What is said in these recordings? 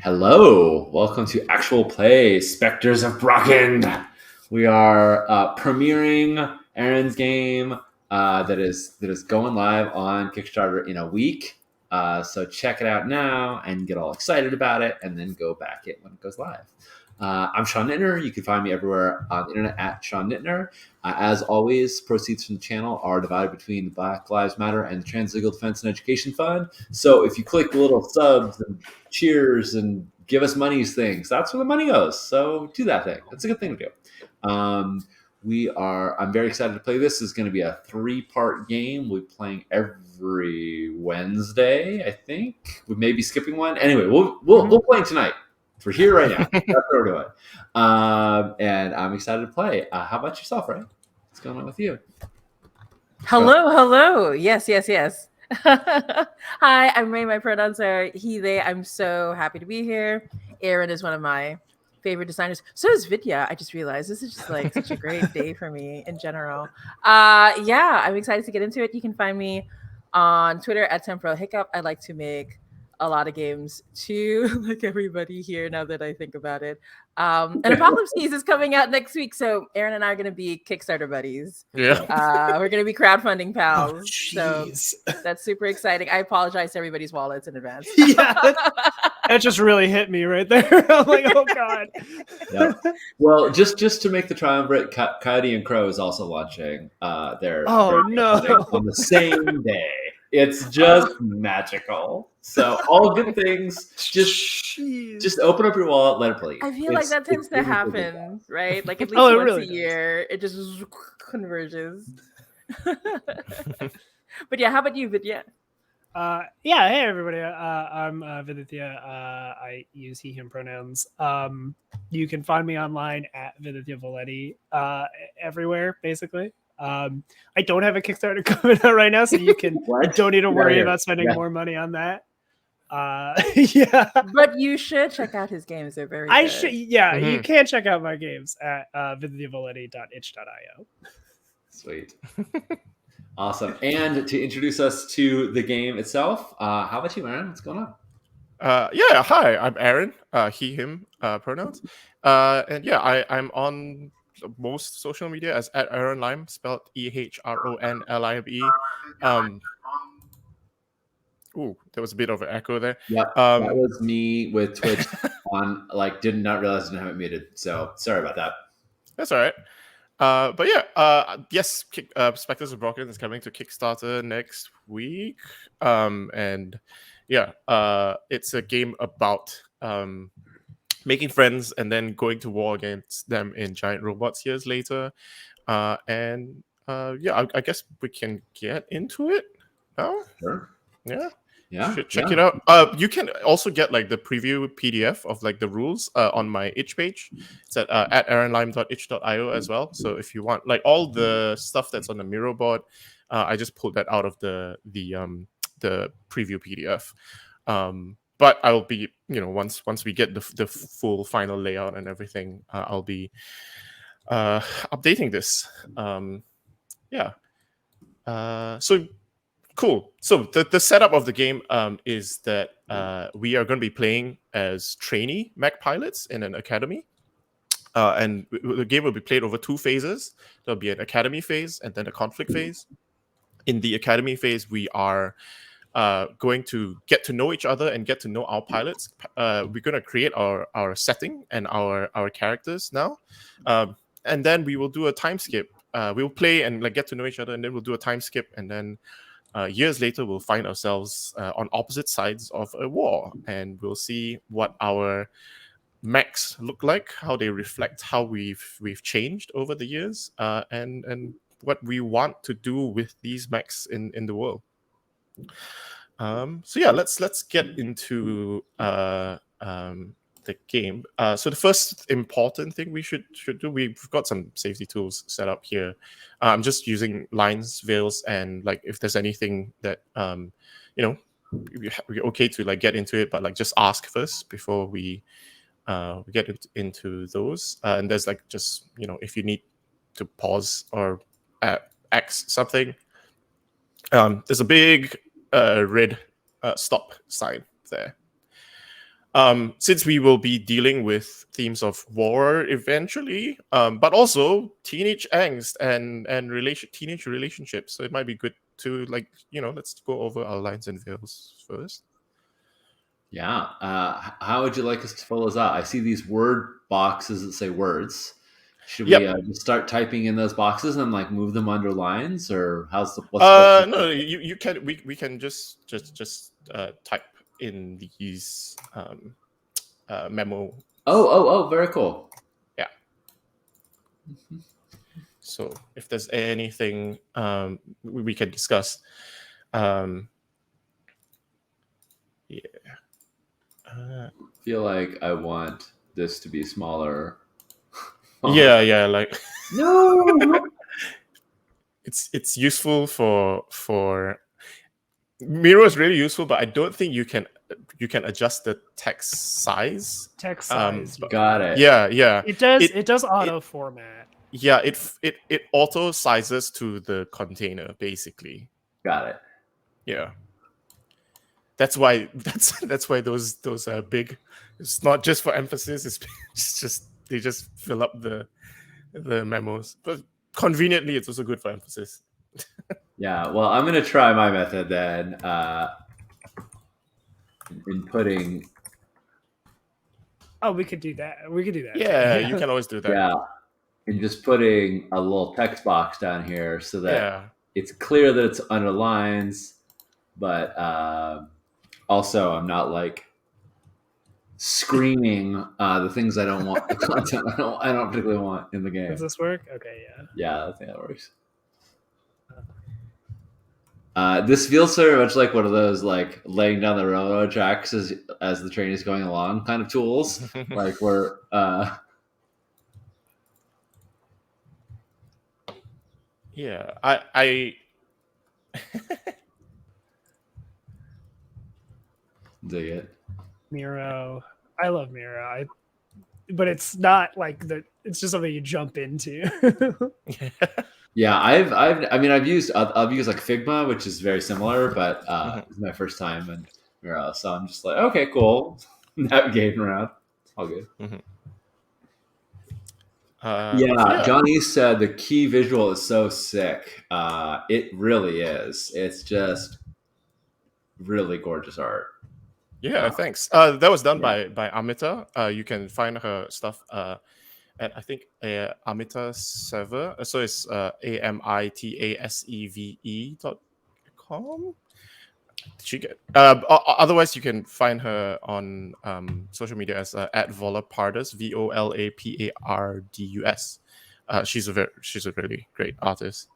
Hello, welcome to Actual Play Spectres of Brocken. We are premiering Aaron's game that is going live on Kickstarter in a week. So check it out now and get all excited about it, and then go back it when it goes live. I'm Sean Nittner. You can find me everywhere on the internet at Sean Nittner. As always, proceeds from the channel are divided between the Black Lives Matter and the Trans Legal Defense and Education Fund. So if you click the little subs and cheers and give us money's things, that's where the money goes. So do that thing. That's a good thing to do. I'm very excited to play this. This is going to be a 3-part game. We'll be playing every Wednesday, I think. We may be skipping one. Anyway, we'll play tonight. We're here right now. That's what we're doing. And I'm excited to play. How about yourself, Ray? What's going on with you? Hello. Yes. Hi, I'm Ray. My pronouns are he, they. I'm so happy to be here. Aaron is one of my favorite designers. So is Vidya. I just realized this is just like such a great day for me in general. I'm excited to get into it. You can find me on Twitter at Temporal Hiccup. I like to make a lot of games too, like everybody here, now that I think about it. And Apocalypse Keys is coming out next week, so Aaron and I are going to be Kickstarter buddies. Yeah. We're going to be crowdfunding pals. Oh, so that's super exciting. I apologize to everybody's wallets in advance. Yeah, that just really hit me right there. I'm like, oh god. Yep. Well, just to make the triumvirate, Coyote and Crow is also launching their no on the same day. It's just magical. So all good things. Just open up your wallet, let it play. I feel like that tends to happen, right? Like at least once a year, it just converges. But yeah, how about you, Vidya? Hey everybody. I'm Vidya. I use he, him pronouns. You can find me online at Vidya Valetti, everywhere, basically. I don't have a Kickstarter coming out right now, so you don't need to worry about spending more money on that. But you should check out his games. They're very good. You can check out my games at vidyavaletti.itch.io. Sweet. Awesome. And to introduce us to the game itself, how about you, Aaron? What's going on? Hi, I'm Aaron, he, him pronouns. I'm on most social media as at Aaron Lime, spelled EHRONLIME. Ooh, there was a bit of an echo there. Yeah, that was me with Twitch on. Did not realize I didn't have it muted. So sorry about that. That's all right. Yes, Spectres of Brocken is coming to Kickstarter next week. It's a game about making friends and then going to war against them in giant robots years later. I guess we can get into it now. Sure. Yeah. Check it out. You can also get the preview PDF of the rules on my itch page. It's at aaronlime.itch.io as well. So if you want all the stuff that's on the Miro board, I just pulled that out of the preview PDF. But I'll be, once we get the full final layout and everything, I'll be updating this. So cool. So the setup of the game is that we are going to be playing as trainee mech pilots in an academy. And the game will be played over 2 phases. There'll be an academy phase and then a conflict phase. In the academy phase, we are going to get to know each other and get to know our pilots. We're going to create our setting and our characters now. And then we will do a time skip. We'll play and get to know each other, and then we'll do a time skip, and then years later we'll find ourselves on opposite sides of a war, and we'll see what our mechs look like, how they reflect how we've changed over the years, and what we want to do with these mechs in the world. Let's get into the game. So the first important thing we should do, we've got some safety tools set up here. I'm just using lines, veils, and if there's anything that we're okay to get into it, but just ask first before we get into those. And there's just if you need to pause or X something, there's a big red stop sign there. Since we will be dealing with themes of war eventually, but also teenage angst and teenage relationships, so it might be good to let's go over our lines and veils first. Yeah. How would you like us to fill those out? I see these word boxes that say words. Should we just start typing in those boxes and like move them under lines, or what's no, you can we can just type in these memo. Oh, very cool. Yeah. So if there's anything we can discuss, yeah. I feel like I want this to be smaller. Yeah, like no. it's useful for Miro is really useful, but I don't think you can adjust the text size. Text size. Got it. Yeah. It does auto format. Yeah, it auto sizes to the container basically. Got it. Yeah. That's why those are big. It's not just for emphasis. It's just they just fill up the memos. But conveniently, it's also good for emphasis. Yeah. Well, I'm gonna try my method then. In putting. Oh, we could do that. Yeah, you can always do that. Yeah. And just putting a little text box down here so that it's clear that it's under lines, but also I'm not like screaming the things I don't want, the content I don't particularly want in the game. Does this work? Okay, yeah. Yeah, I think that works. This feels sort of much like one of those like laying down the railroad tracks as the train is going along kind of tools. Like we're yeah, I dig it. Miro. I love Miro. But it's not like it's just something you jump into. Yeah, I've used like Figma, which is very similar, but it's my first time in Miro, so I'm just like, okay, cool, navigating around, it's all good. Johnny said the key visual is so sick. It really is. It's just really gorgeous art. Yeah, thanks. That was done by Amita. You can find her stuff at I think Amita Server. So it's AMITASEVE.com. She get otherwise you can find her on social media as at Volapardus, VOLAPARDUS. She's a really great artist.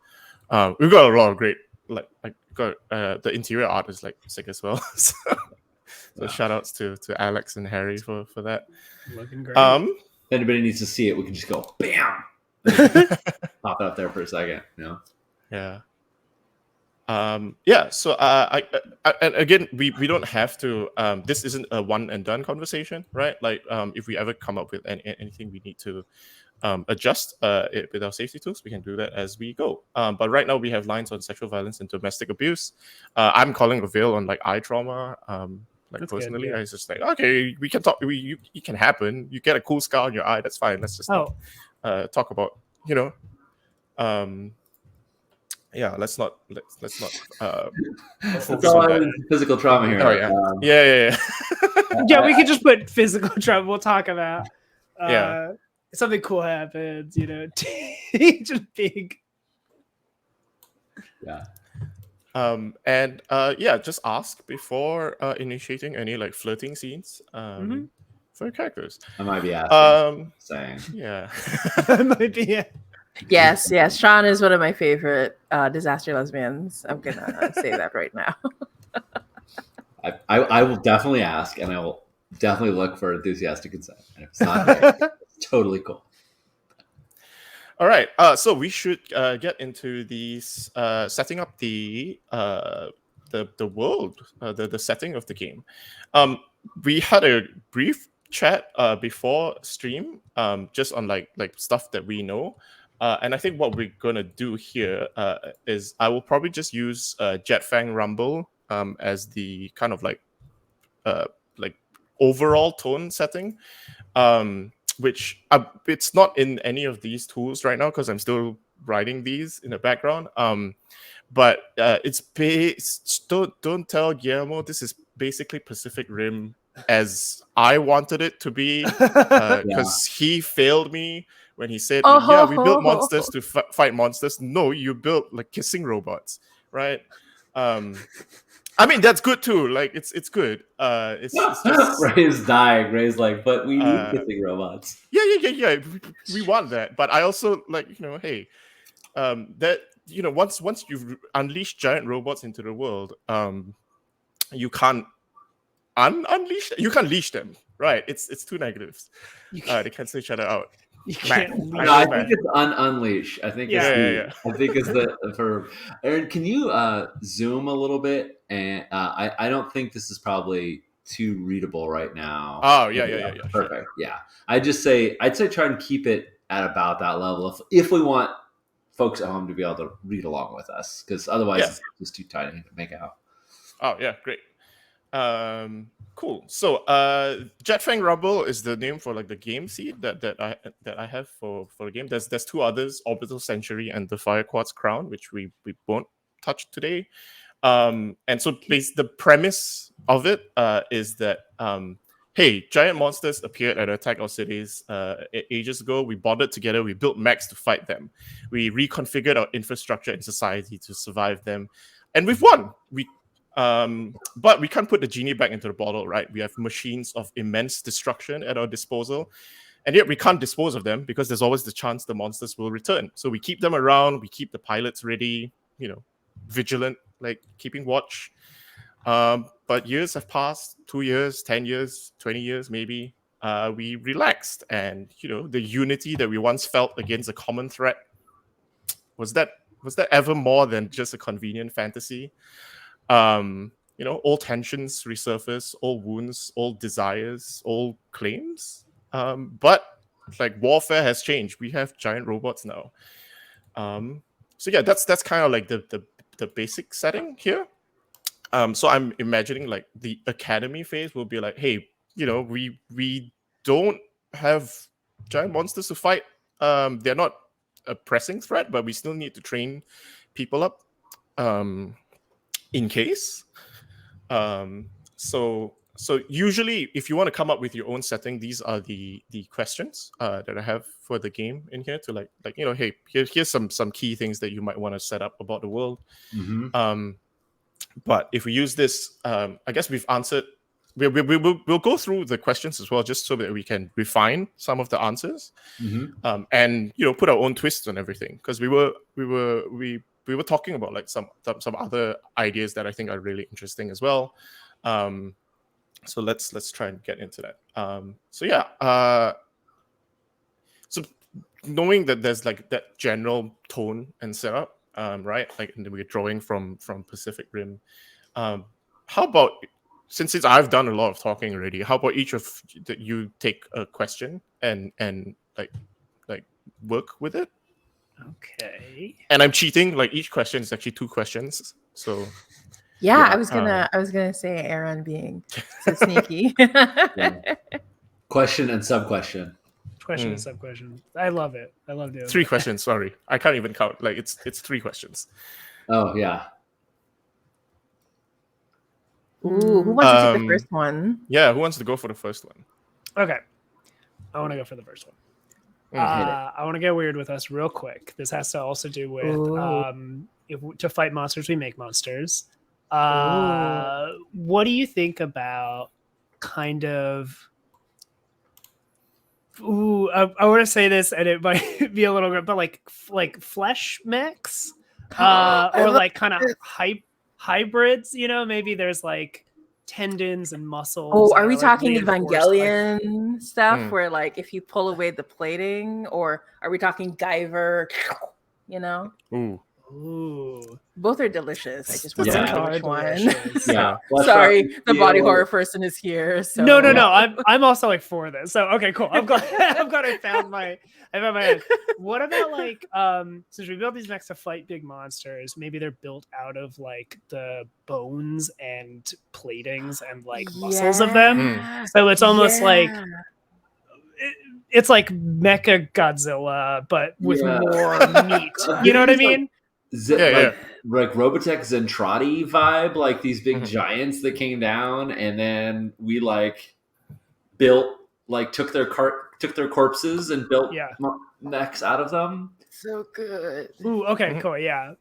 We've got a lot of great the interior art is like sick as well. So shout outs to Alex and Harry for that. Looking great. If anybody needs to see it, we can just go bam, pop it up there for a second. Yeah. So and again, we don't have to. This isn't a one and done conversation, right? Like, if we ever come up with anything we need to adjust it with our safety tools, we can do that as we go. But right now we have lines on sexual violence and domestic abuse. I'm calling a veil on like eye trauma. That's personally, good, yeah. I was just like, okay, we can talk. It can happen. You get a cool scar on your eye. That's fine. Let's just talk about let's not focus on physical trauma here. Oh yeah. Yeah, we could just put physical trauma. We'll talk about something cool happens, just big. Yeah. Just ask before initiating any like flirting scenes for your characters. I might be asking. Saying. Yeah. I might be. Yes. Sean is one of my favorite disaster lesbians. I'm gonna say that right now. I will definitely ask, and I will definitely look for enthusiastic consent. And if it's not there, it's totally cool. All right. So we should get into these setting up the world, the setting of the game. We had a brief chat before stream, just on like stuff that we know. And I think what we're gonna do here is I will probably just use Jetfang Rumble as the kind of like overall tone setting, which it's not in any of these tools right now because I'm still writing these in the background. But it's based. Don't tell Guillermo this is basically Pacific Rim as I wanted it to be, because he failed me when he said, "Yeah, we built monsters to fight monsters." No, you built like kissing robots, right? I mean that's good too. Like it's good. It's just Ray's dying. Ray's like, but we need kissing robots. Yeah. We want that, but I also like hey, that once you've unleashed giant robots into the world, you can't unleash. You can't leash them, right? It's two negatives. They cancel each other out. You can't. No, I think it's unleash. I think Yeah. I think is the verb. Aaron, can you zoom a little bit? And I don't think this is probably too readable right now. Oh yeah. Perfect. Sure. Yeah, I'd say try and keep it at about that level if we want folks at home to be able to read along with us, because otherwise it's just too tiny to make out. Oh yeah, great. Cool. So Jetfang Rumble is the name for like the game seed that I have for the game. There's two others, Orbital Century and the Fire Quartz Crown, which we won't touch today. And so the premise of it is that hey, giant monsters appeared and attacked our cities ages ago. We bonded together. We built mechs to fight them. We reconfigured our infrastructure and society to survive them, and we've won. But we can't put the genie back into the bottle, right? We have machines of immense destruction at our disposal, and yet we can't dispose of them because there's always the chance the monsters will return. So we keep them around. We keep the pilots ready, vigilant, like keeping watch. But years have passed, 2 years, 10 years, 20 years, maybe. We relaxed, and the unity that we once felt against a common threat, was that ever more than just a convenient fantasy? Old tensions resurface, old wounds, old desires, old claims. But like warfare has changed. We have giant robots now. So yeah, that's kind of like the basic setting here. So I'm imagining like the academy phase will be like, hey, we don't have giant monsters to fight. They're not a pressing threat, but we still need to train people up in case. So usually if you want to come up with your own setting, these are the questions that I have for the game in here to like hey, here's some key things that you might want to set up about the world. Mm-hmm. But if we use this, I guess we've answered. We'll go through the questions as well, just so that we can refine some of the answers, and put our own twists on everything. Because we were talking about like some other ideas that I think are really interesting as well. So let's try and get into that. So knowing that there's like that general tone and setup. Right, like we're drawing from Pacific Rim. How about since I've done a lot of talking already? How about each of you take a question and like work with it? Okay. And I'm cheating. Like each question is actually 2 questions. So yeah, I was gonna say Aaron being so sneaky. Question and sub question. Question and sub question. I love it. I love doing 3 it. questions. Sorry, I can't even count. Like it's 3 questions. Oh yeah. Ooh, who wants to take the first one? Yeah, who wants to go for the first one? Okay, I want to go for the first one. I want to get weird with us real quick. This has to also do with to fight monsters, we make monsters. What do you think about kind of? Ooh, I want to say this, and it might be a little bit, but like flesh mechs, or like kind of hybrids. Maybe there's like tendons and muscles. Oh, are we talking reinforced, Evangelion stuff where like if you pull away the plating, or are we talking Guyver? Ooh. Ooh. Both are delicious. I just This want to Yeah. know which one. delicious. Yeah. Flesh Sorry, rotten the body steel. horror person is here. So No. I'm also like for this. So okay, cool. I'm glad I found my end. What about like since we built these mechs to fight big monsters, maybe they're built out of like the bones and platings and like muscles of them. Yeah. So it's almost like Yeah. it's like Mecha Godzilla, but with Yeah. more meat. You know what I It's like- mean? like Robotech Zentradi vibe, like these big Mhm. giants that came down, and then we like built, like took their corpses and built Yeah. mechs out of them. So good. Ooh, okay, Mhm. cool, yeah.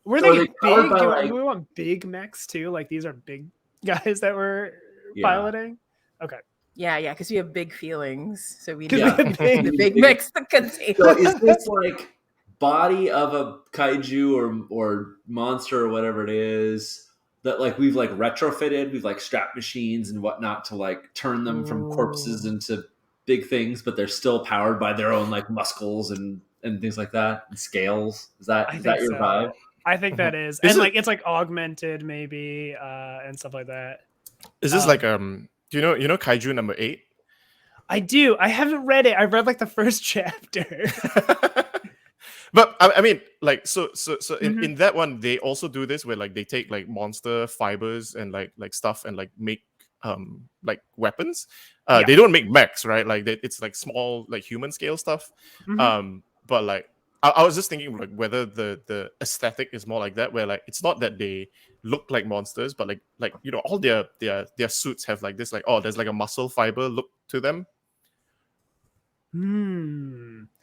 We're So are thinking they powered big. by, Do like- we want big mechs too? Like these are big guys that we're Yeah. piloting. Okay. Yeah, because we have big feelings. So we 'Cause need Yeah. we have big- the big mix to contain. So is this like body of a kaiju or monster or whatever it is that like we've like retrofitted, we've like strapped machines and whatnot to like turn them from corpses Ooh. into big things, but they're still powered by their own like muscles and things like that and scales. Is I that think your so. vibe? I think that is. Is And it- like it's like augmented maybe and stuff like that. Is this Um, like do you know Kaiju number 8? I do. I haven't read it. I read like the first chapter. But I mean, like, so Mhm. in that one, they also do this where like they take like monster fibers and like stuff and like make like weapons. Yeah. They don't make mechs, right? Like it's like small like human scale stuff. Mhm. But like I was just thinking like whether the aesthetic is more like that, where like it's not that they look like monsters, but like you know all their suits have like this like, oh, there's like a muscle fiber look to them.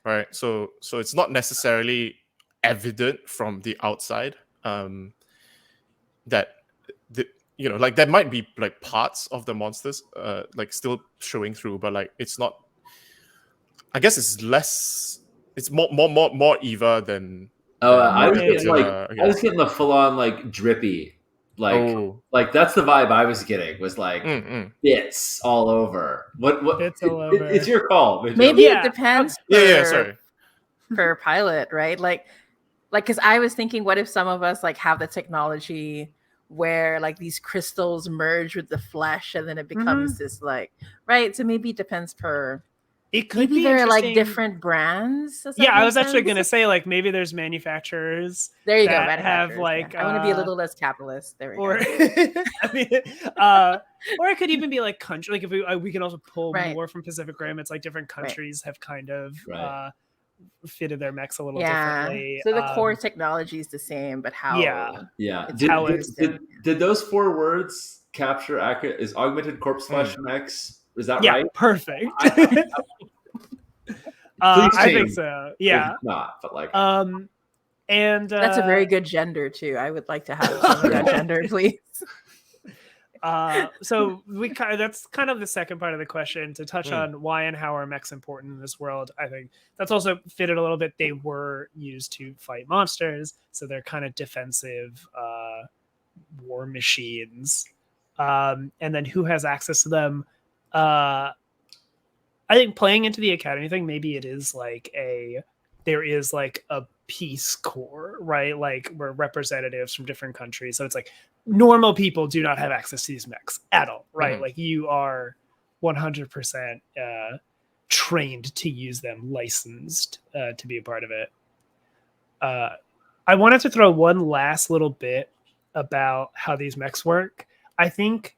Right, so it's not necessarily evident from the outside that the you know like there might be like parts of the monsters like still showing through, but like it's not. I guess it's less. It's more Eva than. I was More getting like Godzilla, I was getting the full on like drippy, like that's the vibe I was getting, was like bits all over. What Bits all over. It's your call. Mitchell. Maybe Yeah. it depends Yeah, sorry. per pilot, right? Like because I was thinking, what if some of us like have the technology where like these crystals merge with the flesh and then it becomes this like, right? So maybe it depends per. It could Maybe be there are like interesting- different brands. Does that Yeah, I make was actually sense? going to say like maybe there's manufacturers There you go. that have manufacturers, like yeah. I want to be a little less capitalist. There we or go. I mean, or it could even be like country. Like if we can also pull Right. more from Pacific Rim. It's like different countries have kind of Right. fitted their mechs a little Yeah. differently. So the core technology is the same, but how? Yeah. It's Did, how did, it's did, did those 4 words capture accurate? Is augmented corpse flesh mechs? Is that Yeah, right? perfect. Please I think change so. if Yeah. it's not, but like And That's a very good gender too. I would like to have some of that gender, please. so that's kind of the second part of the question, to touch on why and how are mechs important in this world. I think that's also fitted a little bit. They were used to fight monsters, so they're kind of defensive war machines. And then who has access to them? I think playing into the academy thing, maybe it is like there is like a Peace Corps, right? Like we're representatives from different countries. So it's like normal people do not have access to these mechs at all, right? Mhm. Like you are 100% trained to use them, licensed to be a part of it. I wanted to throw one last little bit about how these mechs work. I think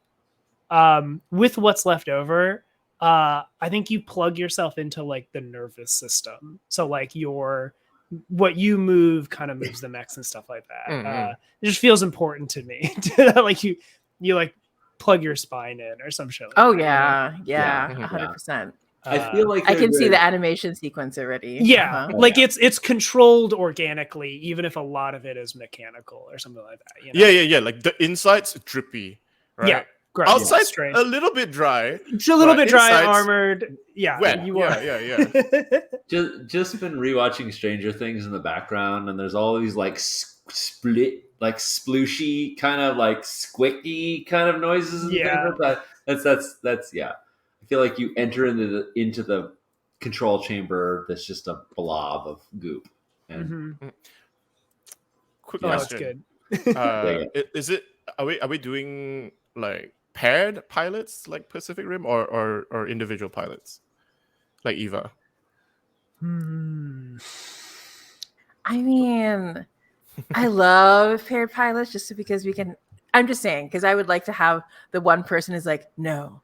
with what's left over, I think you plug yourself into like the nervous system. So like what you move kind of moves the mechs and stuff like that. It just feels important to me to like you like plug your spine in or some shit. Like Oh that, yeah, Mhm. 100%. I feel like I can see they're- the animation sequence already. Yeah, Uh-huh. like it's controlled organically, even if a lot of it is mechanical or something like that. You know? Yeah. Like the inside's drippy, right? Yeah, gross. Outside's Strange. a little bit dry. It's a little but bit dry, inside's armored. Yeah, wet. you are. Yeah. just been rewatching Stranger Things in the background, and there's all these like split, like splooshy, kind of like squicky kind of noises and Yeah. things like that. That's yeah. I feel like you enter into the control chamber that's just a blob of goop. And Mhm. quick Oh, it's question. good. Is it? Are we doing like paired pilots like Pacific Rim or individual pilots like Eva? I mean, I love paired pilots just because we can. I'm just saying because I would like to have the one person is like, no.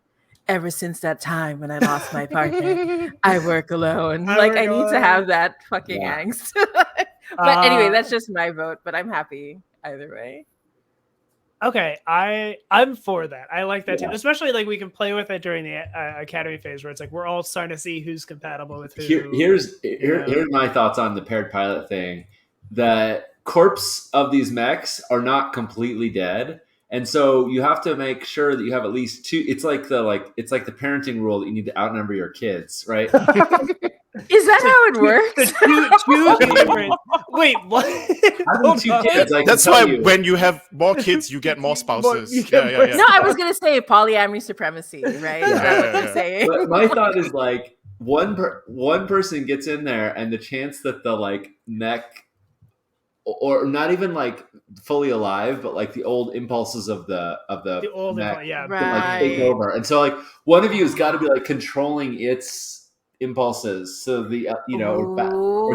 Ever since that time when I lost my partner, I work alone. I Like work I need to alone. have that fucking Yeah. angst. But anyway, Uh, that's just my vote. But I'm happy either way. Okay, I'm for that. I like that Yeah. too, especially like we can play with it during the academy phase where it's like we're all starting to see who's compatible with who. Here's my thoughts on the paired pilot thing. The corpse of these mechs are not completely dead, and so you have to make sure that you have at least two. It's like the parenting rule that you need to outnumber your kids, right? Is that how it works? Two different. Wait, what? Having Hold two on. kids, I can That's tell why you. when you have more kids, you get more spouses. You get more No, I was gonna say polyamory supremacy, right? Is that what Yeah. you're saying? But my thought is like one person gets in there, and the chance that the like mech, or not even like fully alive, but like the old impulses of the The old mech info, yeah. can like take Right. over, and so like one of you has got to be like controlling its impulses, so the or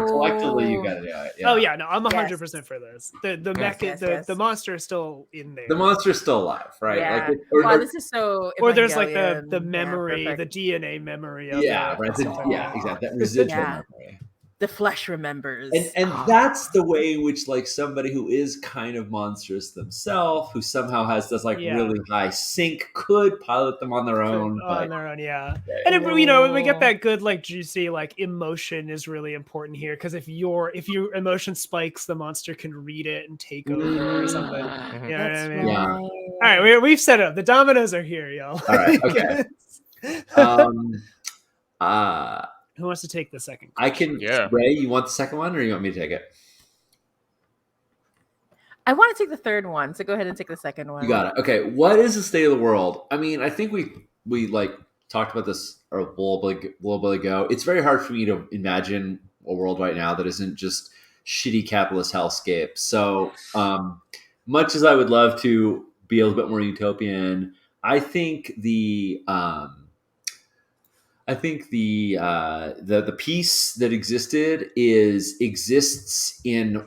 collectively you got to do it. Yeah. Oh yeah, no, I'm Yes. 100% for this. The mech, yes, the yes. monster is still in there. The monster's still alive, right? Yeah. Like Wow, this is so. or there's like the Evangelion. memory, Yeah, the perfect. DNA memory of yeah, it. right. and stuff like that. Exactly. That residual Yeah. memory. The flesh remembers. And that's the way in which like somebody who is kind of monstrous themselves, who somehow has this like Yeah. really high sync, could pilot them on their own. on But their own, yeah. And if, we get that good like juicy like emotion is really important here because if your emotion spikes, the monster can read it and take over or something. You know That's what I mean? Yeah. right. All right, we've set it up. The dominoes are here, y'all. All right, okay. Who wants to take the second I question? can. Yeah. Ray, you want the second one, or you want me to take it? I want to take the third one, so go ahead and take the second one. You got it. Okay. What is the state of the world? I mean, I think we like talked about this a little bit ago. It's very hard for me to imagine a world right now that isn't just shitty capitalist hellscape. So, much as I would love to be a little bit more utopian, I think the peace that exists in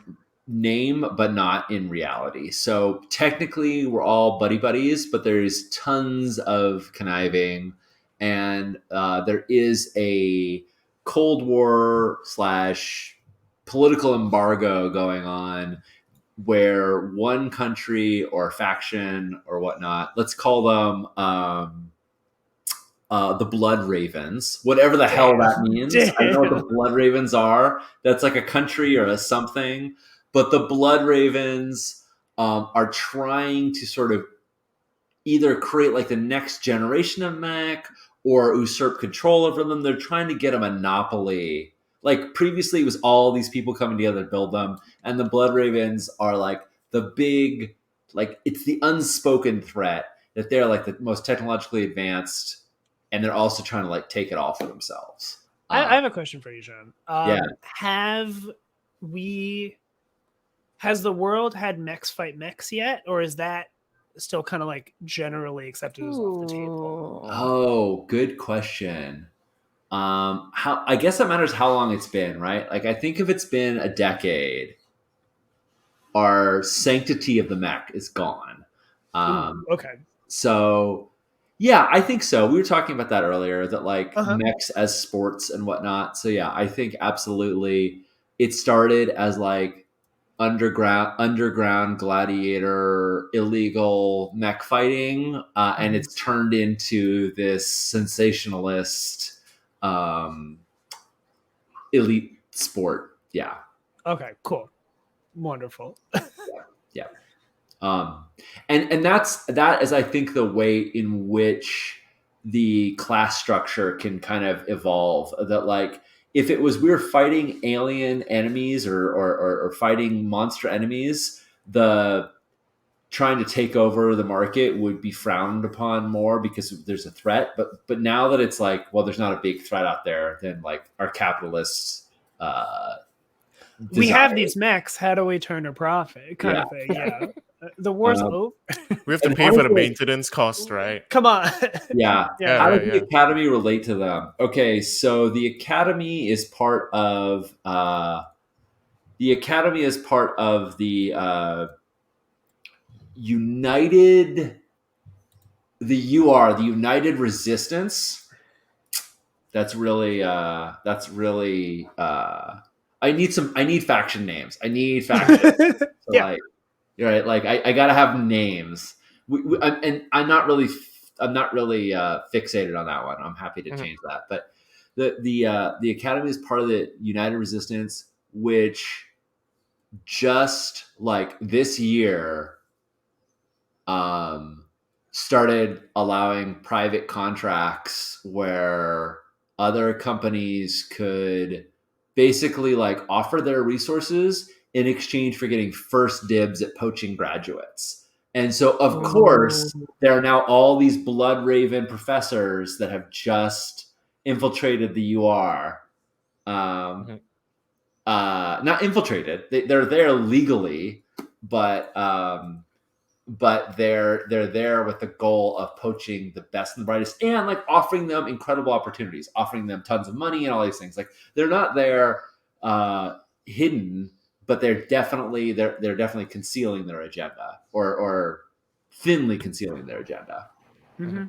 name but not in reality. So technically we're all buddy buddies, but there's tons of conniving, and there is a Cold War / political embargo going on where one country or faction or whatnot, let's call them the Blood Ravens, whatever the hell that means. I don't know what the Blood Ravens are. That's like a country or a something. But the Blood Ravens are trying to sort of either create like the next generation of mech or usurp control over them. They're trying to get a monopoly. Like previously, it was all these people coming together to build them, and the Blood Ravens are like the big, like it's the unspoken threat that they're like the most technologically advanced, and they're also trying to like take it all for themselves. I have a question for you, John. Yeah. Has the world had mechs fight mechs yet, or is that still kind of like generally accepted as off the table? Oh, good question. I guess that matters how long it's been, right? Like I think if it's been a decade, our sanctity of the mech is gone. Okay. So yeah, I think so. We were talking about that earlier, that like mechs as sports and whatnot. So yeah, I think absolutely it started as like underground gladiator illegal mech fighting, and it's turned into this sensationalist elite sport. Yeah. Okay, cool. Wonderful. Yeah. And that is, I think, the way in which the class structure can kind of evolve. That like if it was we were fighting alien enemies or fighting monster enemies, the trying to take over the market would be frowned upon more because there's a threat. But now that it's like, well, there's not a big threat out there, then like our capitalist We have desire. these mechs. How do we turn a profit? Kind of thing. Yeah. The war's over. We have to And pay for the honestly- maintenance cost, right? Come on. Yeah. Yeah. How Yeah, does the Academy relate to them? Okay, so the Academy is part of the United, the United Resistance. That's really I need faction names. I need factions. So Yeah. like, you're right. Like I gotta have names. I'm not really fixated on that one. I'm happy to Mhm. change that. But the Academy is part of the United Resistance, which just like this year started allowing private contracts where other companies could basically like offer their resources in exchange for getting first dibs at poaching graduates. And so, of course, there are now all these Blood Raven professors that have just infiltrated the UR. Not infiltrated; they're there legally, but they're there with the goal of poaching the best and the brightest, and like offering them incredible opportunities, offering them tons of money and all these things. Like they're not there hidden, but they're definitely concealing their agenda, or thinly concealing their agenda. Mm-hmm.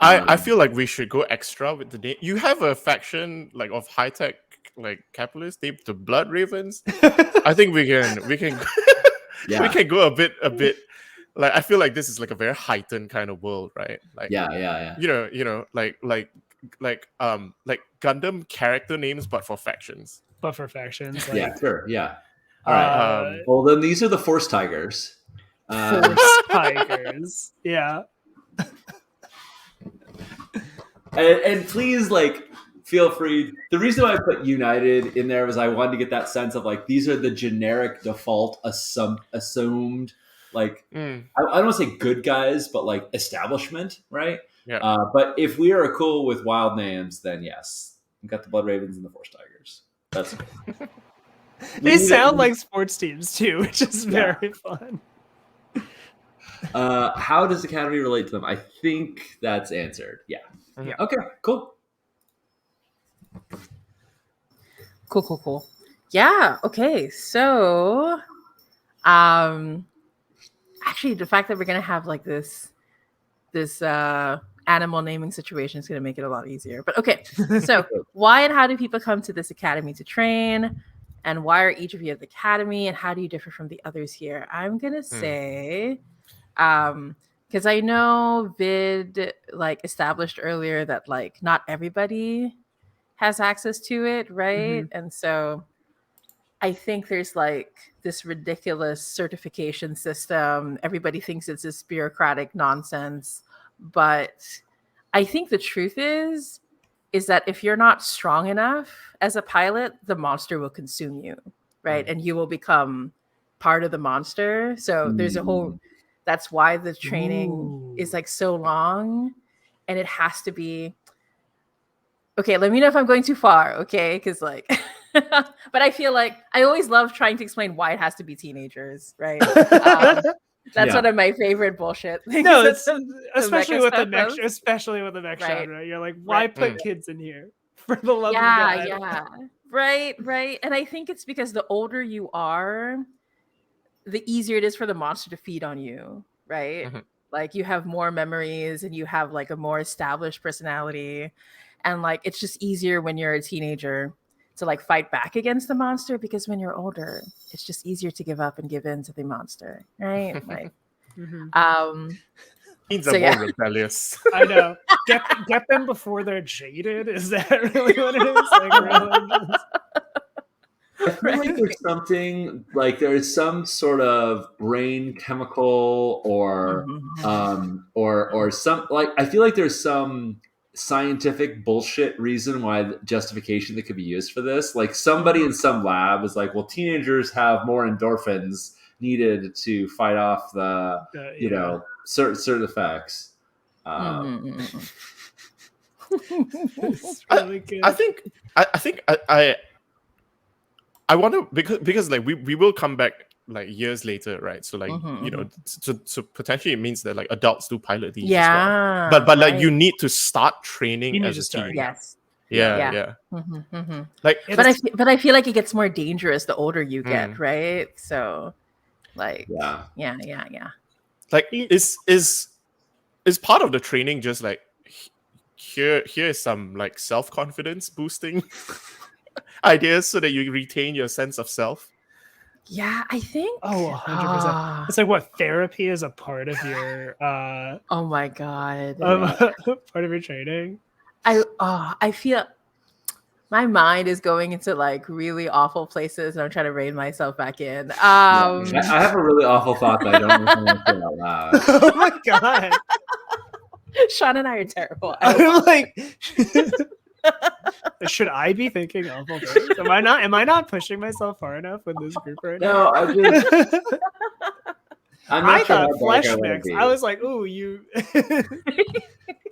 I feel like we should go extra with the name. You have a faction like of high tech like capitalists named the Blood Ravens. I think we can Yeah. we can go a bit like I feel like this is like a very heightened kind of world, right? Like Yeah. you know like Gundam character names but for factions. But for factions. Like, Yeah, sure. Yeah. All right. uh, Well, then these are the Force Tigers. Force Tigers. Yeah. And please, like, feel free. The reason why I put United in there was I wanted to get that sense of like these are the generic default assumed like Mm, I don't want to say good guys, but like establishment, right? yeah. But if we are cool with wild names, then yes, we got the Blood Ravens and the Force Tigers. That's cool. They sound like sports teams too, which is very fun. How does Academy relate to them? I think that's answered. Yeah. Yeah. Okay. Cool. Cool. Yeah. Okay. So, actually, the fact that we're gonna have like this animal naming situation is gonna make it a lot easier. But okay. So, why and how do people come to this academy to train? And why are each of you at the academy? And how do you differ from the others here? I'm gonna say, because I know Vid like established earlier that like not everybody has access to it, right? And so I think there's like this ridiculous certification system. Everybody thinks it's this bureaucratic nonsense. But I think the truth is that if you're not strong enough as a pilot, the monster will consume you, right? And you will become part of the monster. So there's a whole, that's why the training is like so long, and it has to be, okay, let me know if I'm going too far, okay? Because like, but I feel like I always love trying to explain why it has to be teenagers, right? That's one of my favorite bullshit things. No, it's especially with the mech genre. You're like, why put kids in here? For the love of God. Yeah. Right. And I think it's because the older you are, the easier it is for the monster to feed on you, right? Like you have more memories and you have like a more established personality. And like it's just easier when you're a teenager to like fight back against the monster, because when you're older, it's just easier to give up and give in to the monster, right? Like Teens are more rebellious. I know. Get them before they're jaded. Is that really what it is? Like, really? I feel like there's something like there is some sort of brain chemical or some like I feel like there's some scientific bullshit reason why justification that could be used for this. Like somebody in some lab is like, well, teenagers have more endorphins needed to fight off the you know certain effects. It's really good. I think I wonder because like we will come back like years later, right? So like so potentially it means that like adults do pilot these as well. Yeah, But like right. you need to start training You need as to a start, teen. Yes. Yeah. Mm-hmm. Like But I feel like it gets more dangerous the older you get, Mm. right? So, like, Yeah. yeah. like is part of the training just like here is some like self-confidence boosting ideas so that you retain your sense of self. Yeah, I think. Oh, 100%. Ah, It's like what therapy is a part of your oh my god. part of your training. I feel my mind is going into like really awful places, and I'm trying to rein myself back in. I have a really awful thought that I don't know if I want to say out loud. Oh my god. Sean and I are terrible. I'm like, should I be thinking awful things? Am I not pushing myself far enough with this group right now? No, I'm not I sure thought how dark flesh I want mix. to be. I was like, ooh, you.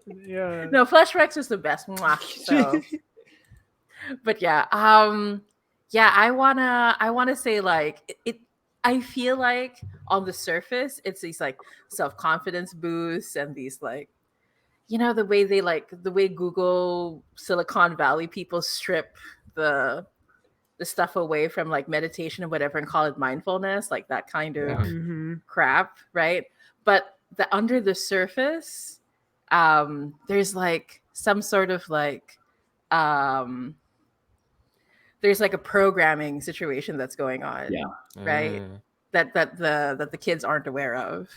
Yeah. No, Flesh Rex is the best. Mwah. So, but yeah, I wanna say like it. I feel like on the surface, it's these like self-confidence boosts and these like, the way Google Silicon Valley people strip the stuff away from like meditation or whatever and call it mindfulness, like that kind of Mhm. crap, right? But the under the surface, there's like some sort of like there's like a programming situation that's going on, Yeah. right? That the kids aren't aware of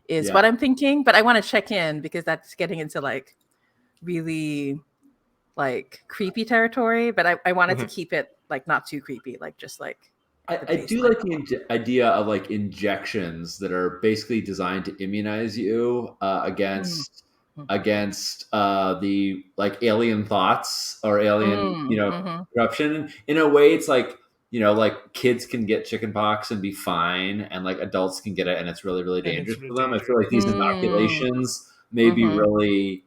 is Yeah. what I'm thinking. But I want to check in because that's getting into like really like creepy territory. But I wanted to keep it like not too creepy, like just like I do like the idea of like injections that are basically designed to immunize you against the like alien thoughts or alien corruption. In a way, it's like like kids can get chickenpox and be fine, and like adults can get it, and it's really really dangerous for them. I feel like these inoculations may be really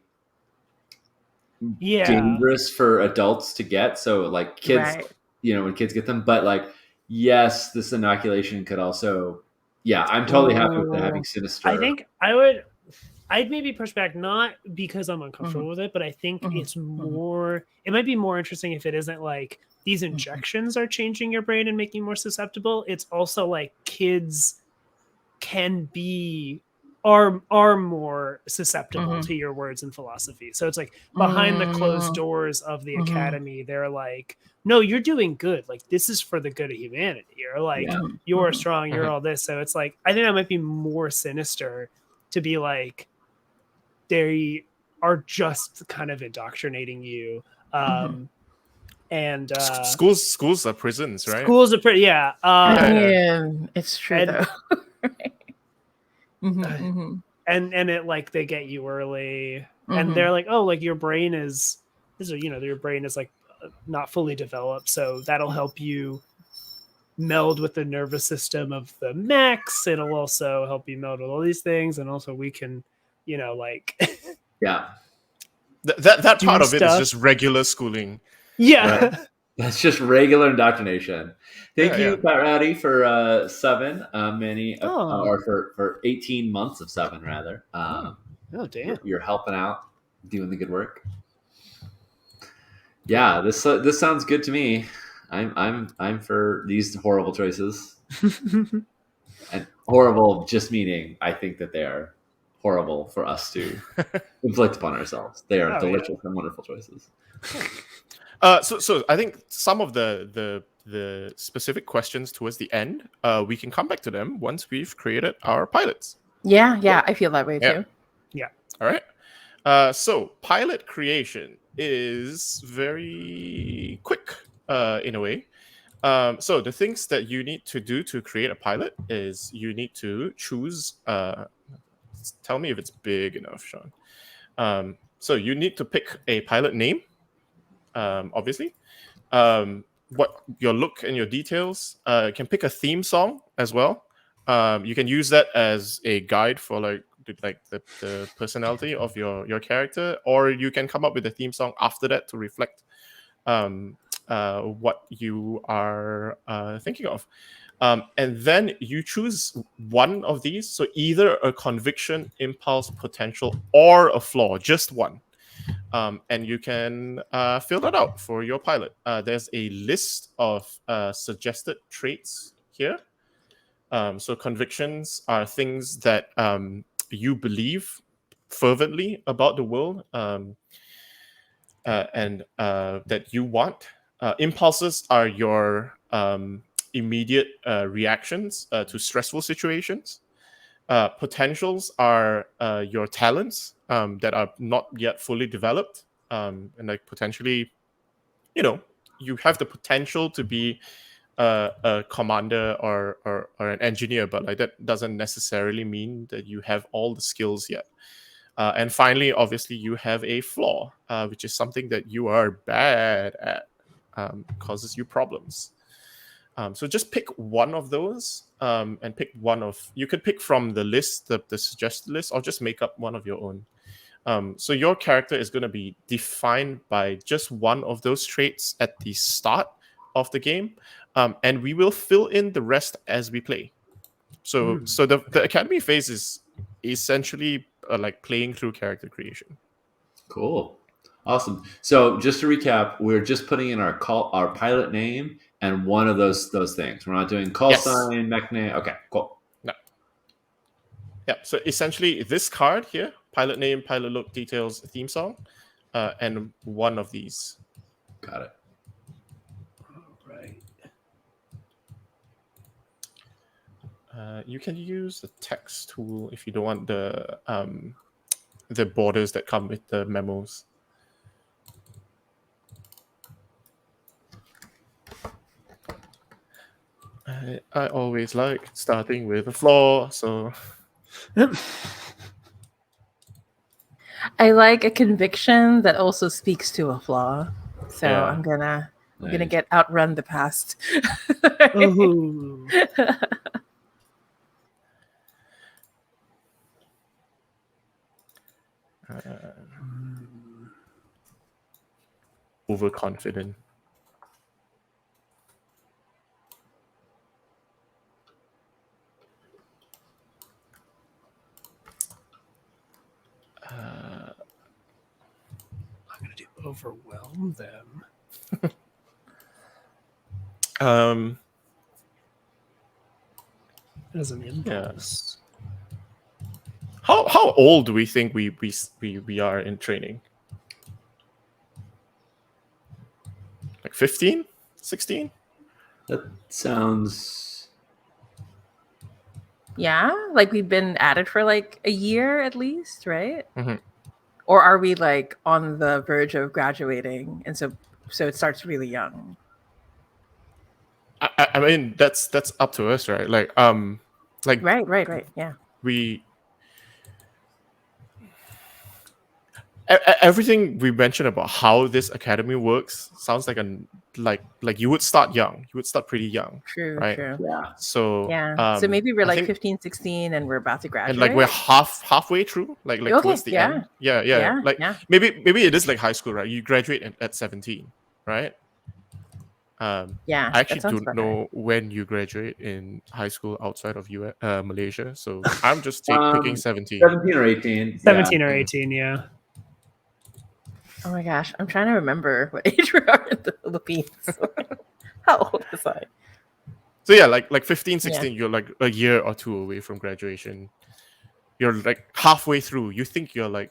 dangerous for adults to get. So like kids, when kids get them, but like yes, this inoculation could also. Yeah, I'm totally happy with it having sinister. I think I'd maybe push back, not because I'm uncomfortable with it, but I think it's more. It might be more interesting if it isn't like these injections are changing your brain and making you more susceptible. It's also like kids are more susceptible to your words and philosophy. So it's like behind the closed doors of the academy, they're like, no, you're doing good. Like this is for the good of humanity. Or like you're strong, you're all this. So it's like I think that might be more sinister to be like they are just kind of indoctrinating you. And schools are prisons, right? Schools are pretty it's true though. And it like they get you early and they're like, oh, like your brain is your brain is like not fully developed, so that'll help you meld with the nervous system of the mechs. It'll also help you meld with all these things, and also we can like that part of it is just regular schooling. Right? That's just regular indoctrination. Thank you, Pat Rowdy, for subbing or for 18 months of subbing rather. Damn, you're helping out, doing the good work. Yeah, this sounds good to me. I'm for these horrible choices, and horrible just meaning I think that they are horrible for us to inflict upon ourselves. They are delicious and wonderful choices. So I think some of the specific questions towards the end, we can come back to them once we've created our pilots. Yeah, I feel that way too. Yeah. All right. So pilot creation is very quick in a way. So the things that you need to do to create a pilot is you need to choose. Tell me if it's big enough, Sean. So you need to pick a pilot name. Obviously, what your look and your details. You can pick a theme song as well. You can use that as a guide for like the personality of your character, or you can come up with a theme song after that to reflect what you are thinking of. And then you choose one of these. So either a conviction, impulse, potential, or a flaw, just one. And you can fill that out for your pilot. There's a list of suggested traits here. So convictions are things that you believe fervently about the world and that you want. Impulses are your immediate reactions to stressful situations. Potentials are your talents that are not yet fully developed, and like potentially, you have the potential to be a commander or an engineer, but like that doesn't necessarily mean that you have all the skills yet. And finally, obviously, you have a flaw, which is something that you are bad at, causes you problems. So just pick one of those, and pick one of. You could pick from the list, the suggested list, or just make up one of your own. So your character is going to be defined by just one of those traits at the start of the game, and we will fill in the rest as we play. So the academy phase is essentially like playing through character creation. Cool. Awesome. So just to recap, we're just putting in our pilot name and one of those things. We're not doing call sign, mech name. Okay, cool. No. Yeah. So essentially, this card here: pilot name, pilot look, details, theme song, and one of these. Got it. All right. You can use the text tool if you don't want the borders that come with the memos. I always like starting with a flaw, so I like a conviction that also speaks to a flaw. So Yeah. I'm gonna Nice. get outrun the past. Ooh. overconfident. I'm gonna do overwhelm them. As an impulse. How old do we think we are in training? Like 15? 16? That sounds. Yeah, like we've been at it for like a year at least, right? Mhm. Or are we like on the verge of graduating, and so it starts really young? I mean that's up to us, right? Like Right. Yeah. we everything we mentioned about how this academy works sounds like you would start young. You would start pretty young. True. Right. True. Yeah. So Yeah. So maybe we're I like think- 15, 16, and we're about to graduate. and like we're halfway through, like Okay, towards the yeah. end. Yeah. Like yeah. maybe it is like high school, right? You graduate at 17, right? Yeah. I actually that sounds don't about know right. when you graduate in high school outside of Malaysia, so I'm just Um, picking 17. 17 or 18. 17 yeah. or 18, yeah. Oh my gosh, I'm trying to remember what age we are in the Philippines. How old was I? So yeah, like 15, 16, you're like a year or two away from graduation. You're like halfway through. You think you're like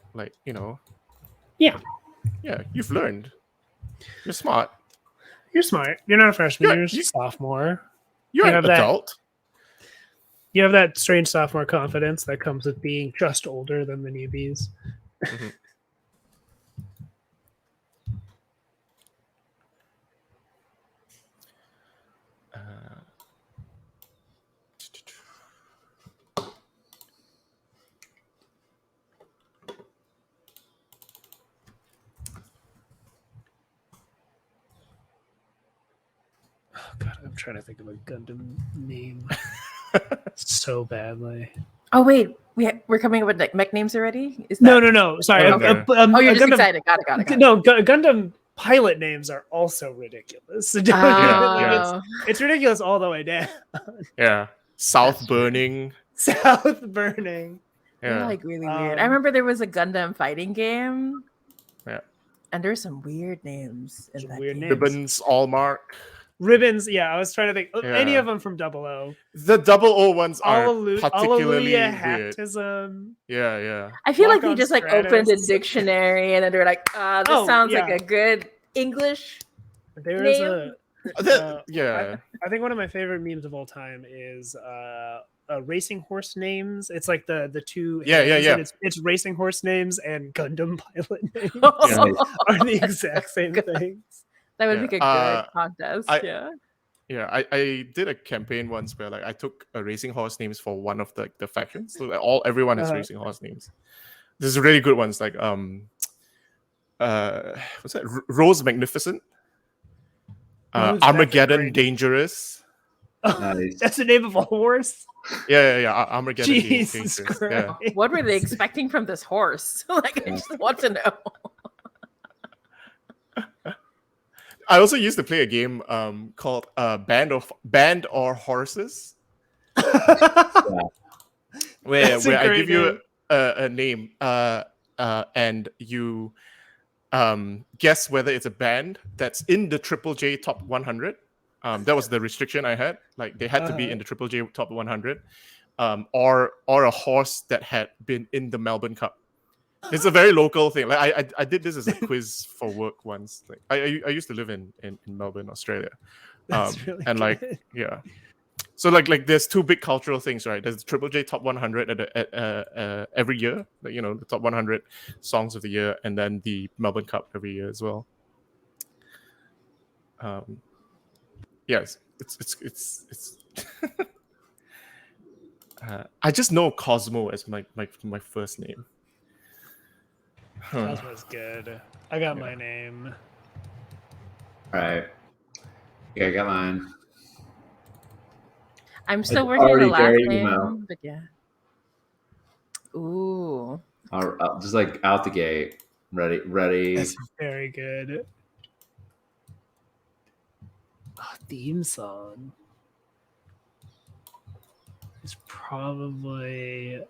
Yeah. Yeah, you've learned. You're smart. You're smart. You're not a freshman. Yeah, You're just a sophomore. You're You an have that- adult. You have that strange sophomore confidence that comes with being just older than the newbies. Mhm. Oh god, I'm trying to think of a Gundam name so badly. Oh wait, we're coming up with like mech names already. Is No. that... Sorry. Okay. Oh, you're just Gundam, excited. Got it. No, Gundam. pilot names are also ridiculous. So Oh. it's ridiculous all the way down. Yeah. South That's true. Burning. South Burning. They're Yeah. like really weird. I remember there was a Gundam fighting game. Yeah. And there's some weird names in Some that weird game. names. Ribbons, Allmark. Ribbons, yeah, I was trying to think. Any Yeah. of them from Double O. The double O ones are particularly Alleluia, weird. Haptism. Yeah. I feel like Walk they on just like opened a Stratus. dictionary and then they're like, this sounds like yeah. a good English There is name. Yeah. I think one of my favorite memes of all time is racing horse names. It's like the two. Yeah. And it's racing horse names and Gundam pilot names are the exact same things. That would make a good contest. Yeah, I did a campaign once where like I took a racing horse names for one of the factions. So like, everyone has racing horse names. There's really good ones like what's that? Rose Magnificent, Armageddon Dangerous. Nice. That's the name of a horse. Yeah. Armageddon Jesus Dangerous. Christ. Yeah. What were they expecting from this horse? Like, I just want to know. I also used to play a game called Band or Horses, where I give you a name and you guess whether it's a band that's in the Triple J Top 100. That was the restriction I had. Like they had to be in the Triple J Top 100, or a horse that had been in the Melbourne Cup. It's a very local thing. Like I did this as a quiz for work once. Like I used to live in Melbourne, Australia. That's really and good. like yeah. So like there's two big cultural things, right? There's the Triple J Top 100 at every year, like, you know, the top 100 songs of the year, and then the Melbourne Cup every year as well. Yes, it's I just know Cosmo as my first name. That was good. I got my name. All right. Yeah, I got mine. I'm still It's working on the already last very name, emo. but yeah. Ooh. Just like out the gate. Ready. That's very good. Theme song. It's probably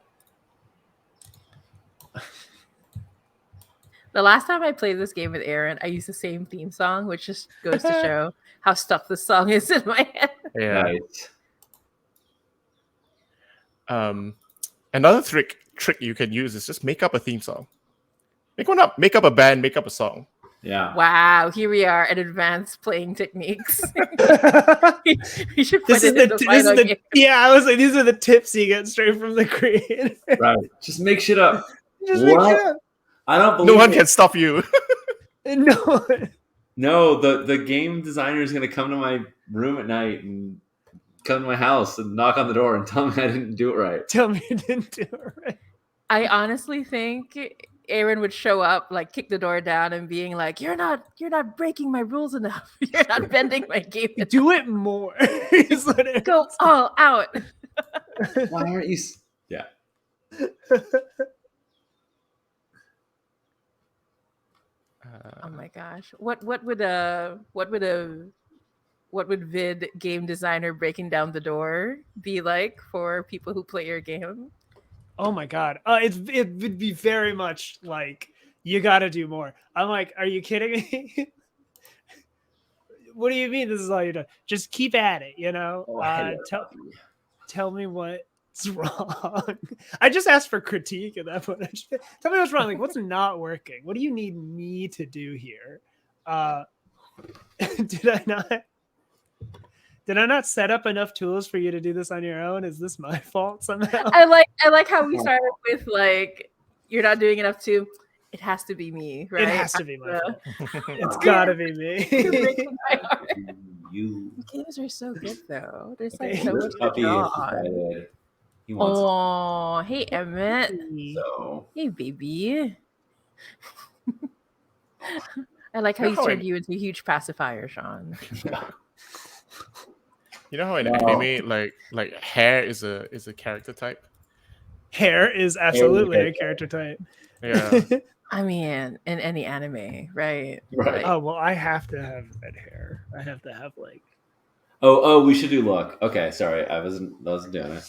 The last time I played this game with Aaron, I used the same theme song, which just goes to show how stuck this song is in my head. Yeah. Right. Another trick you can use is just make up a theme song. Make one up. Make up a band. Make up a song. Yeah. Wow, here we are at advanced playing techniques. We should put this is it in the final game. I was like, these are the tips you get straight from the creator. Right. Just make shit up. Just make What? shit up. I don't believe No one it. can stop you. No. No, the game designer is going to come to my room at night and come to my house and knock on the door and tell me I didn't do it right. Tell me you didn't do it right. I honestly think Aaron would show up, like kick the door down and being like, You're not breaking my rules enough. You're not bending my game enough. Do it more. Go all out. Why aren't you? Yeah. Oh my gosh. What would vid game designer breaking down the door be like for people who play your game? Oh my god. It would be very much like, you gotta do more. I'm like, are you kidding me? What do you mean this is all you're doing? Just keep at it, you know? Tell me what's wrong. I just asked for critique at that point. Tell me what's wrong. Like, what's not working? What do you need me to do here? Did I not set up enough tools for you to do this on your own? Is this my fault somehow? I like how we started with like, you're not doing enough too. It has to be me, right? It has to be my fault. It's gotta be me. You. Games are so good though. There's like Hey, so Your much to puppy draw is on. excited. He wants Oh, hey Emmett. so. Hey baby. I like how he's turned you into a huge pacifier, Sean. You know how in Wow. anime, like hair is a character type. Hair is absolutely a character type. Yeah. I mean, in any anime, right? Right. Like, Oh well, I have to have red hair. I have to have like. Oh, we should do look. Okay, sorry, I wasn't doing it.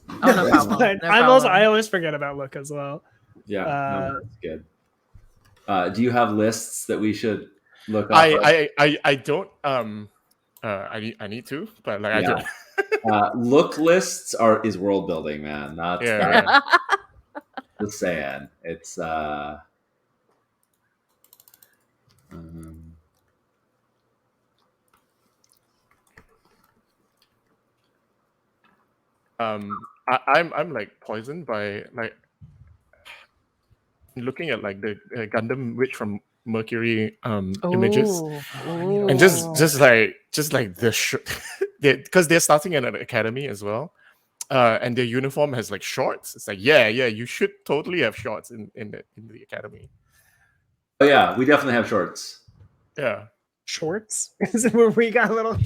oh, no That's problem. fine. No I'm problem. I always forget about look as well. Yeah, Uh, that's good. Do you have lists that we should look up? I don't I need to, but like I Yeah. don't. Look lists is world building, man. That's Yeah. just saying. It's I'm like poisoned by like looking at like the Gundam Witch from Mercury images, and just like the because they're starting at an academy as well, and their uniform has like shorts. It's like yeah, you should totally have shorts in the academy. oh yeah, we definitely have shorts. Yeah. shorts. Is it where we got little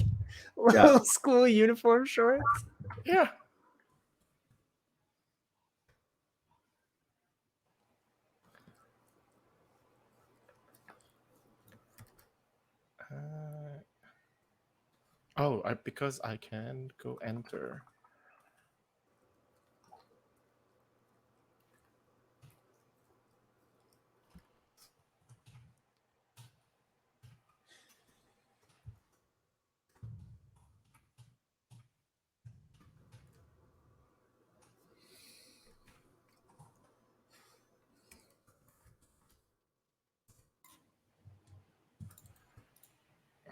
Yeah. school uniform shorts? Yeah. Because I can go enter.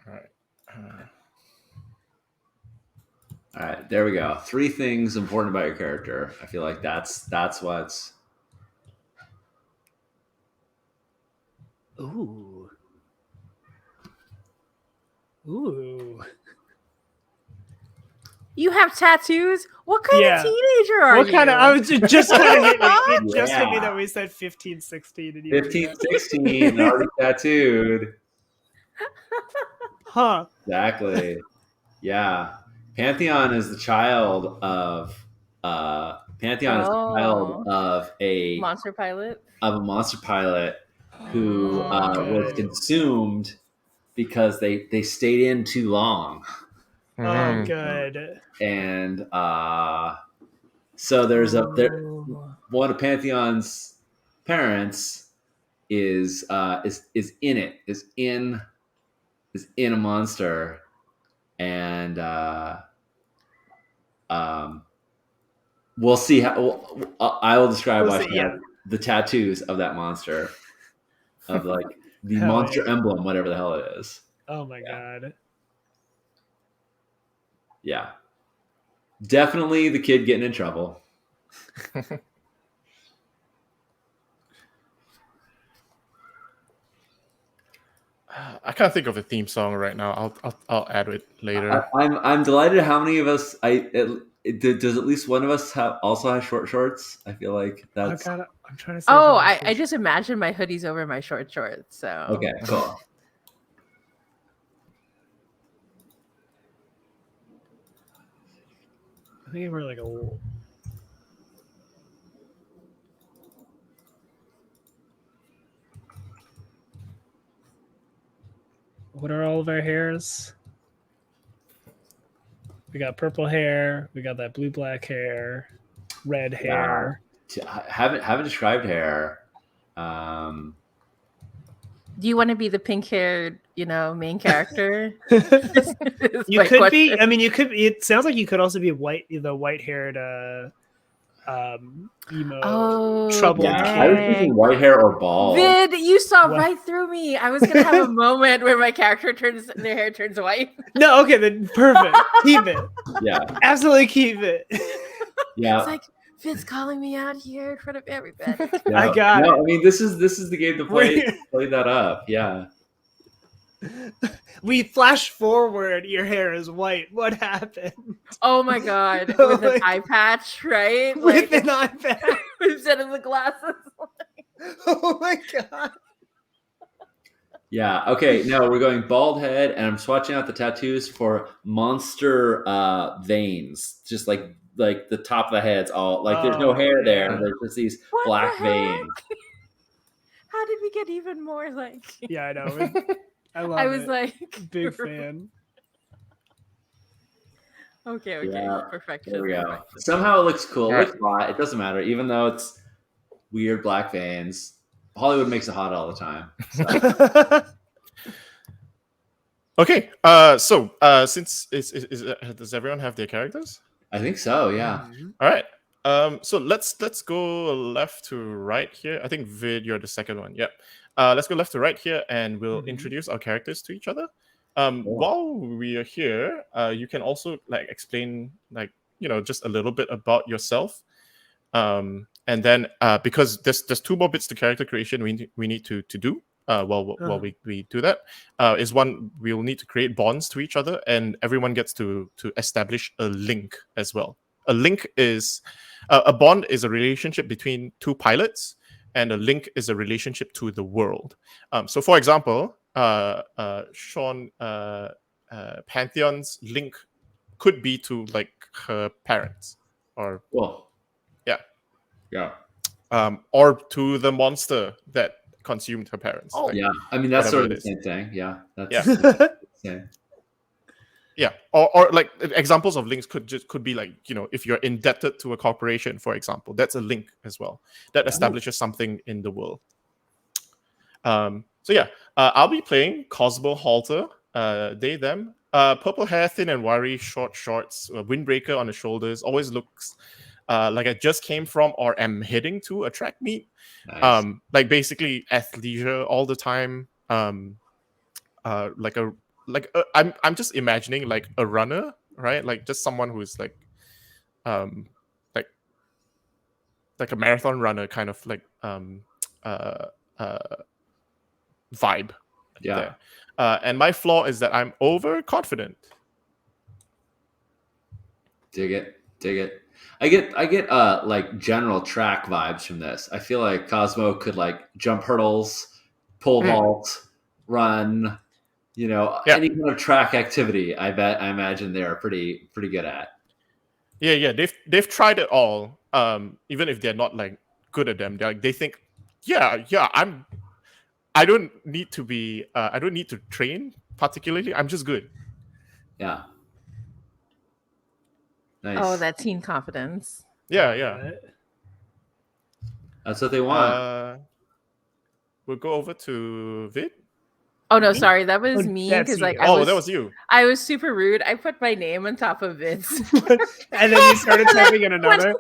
All right. All right, there we go. 3 things important about your character. I feel like that's what's. Ooh. Ooh. You have tattoos? What kind Yeah. of teenager are What you? kind of? I was just kind of hit me. It just hit me Yeah. that we said 15, 16, and you 15, 16, already tattooed. Huh. Exactly. Yeah. Pantheon is the child of a Monster pilot. monster pilot who was Okay. consumed because they stayed in too long. Oh, Mhm. good. And so there's one of Pantheon's parents is in a monster, and we'll see how. I will describe why she has the tattoos of that monster, of like the Hell monster yeah. emblem, whatever the hell it is. Oh my god. Yeah, definitely the kid getting in trouble. I can't think of a theme song right now. I'll add it later. I'm delighted. How many of us? Does at least one of us also have short shorts? I feel like that's I'm trying to say. Oh, I just imagine my hoodies over my short shorts. So okay. Cool. I think we're like a. What are all of our hairs? We got purple hair. We got that blue black hair, red hair. Haven't described hair. do you want to be the pink-haired, main character? You could be. I mean, you could. It sounds like you could also be the white-haired emo troubled Yeah, kid. I was thinking white hair or bald. Vid, you saw What? right through me. I was gonna have a moment where my character their hair turns white. No, okay, then perfect. Keep it. Yeah, Absolutely keep it. yeah. It's like Vid's calling me out here in front of everybody. Yeah. I got it. I mean, this is the game to play that up. Yeah. We flash forward. Your hair is white. What happened? Oh my god, Oh with an my eye patch, right? With an eye patch. Instead of the glasses. Oh my god. Yeah. Okay. No, we're going bald head, and I'm swatching out the tattoos for monster veins, just like the top of the head's all like there's no hair there. Yeah. There's just these What black the heck? veins. How did we get even more like? Yeah, I know. I love I was it. like, Big fan. Okay, Yeah, perfection. there we go. Perfection. Somehow it looks cool. It All right. looks hot. It doesn't matter, even though it's weird black veins. Hollywood makes it hot all the time. So. Okay. Since does everyone have their characters? I think so. Yeah. Mhm. All right. So let's go left to right here. I think Vid, you're the second one. Yep. Let's go left to right here, and we'll Mhm. introduce our characters to each other. Cool. While we are here, you can also like explain just a little bit about yourself. And then because there's two more bits to character creation we need to do. While we do that, is one we'll need to create bonds to each other, and everyone gets to establish a link as well. A link is a bond is a relationship between two pilots, and a link is a relationship to the world. So, for example, Sean Pantheon's link could be to like her parents, or Cool. yeah, Yeah. or to the monster that consumed her parents. Oh, like, Yeah. I mean, that's whatever sort of it the is. same thing. Yeah. That's Yeah. the same. Yeah, or like examples of links could be like, if you're indebted to a corporation, for example, that's a link as well that establishes something in the world. So yeah, I'll be playing Cosmo Halter, they them, purple hair, thin and wiry, short shorts, windbreaker on the shoulders, always looks like I just came from or am heading to a track meet. Nice. Like basically athleisure all the time. I'm just imagining like a runner, right? Like just someone who's like like a marathon runner kind of like uh vibe Yeah. there. And my flaw is that I'm overconfident. Dig it. Dig it. I get like general track vibes from this. I feel like Cosmo could like jump hurdles, pole vault, run, Yeah. any kind of track activity. I imagine they're pretty good at. Yeah, they've tried it all. Even if they're not like good at them, they think, yeah, I don't need to be I don't need to train particularly. I'm just good. Yeah. Nice. Oh, that teen confidence. Yeah. That's what they want. We'll go over to Vid. Oh no, Me? sorry, that was Oh, me that's because like you. That was you. I was super rude. I put my name on top of it. And then you started typing in another.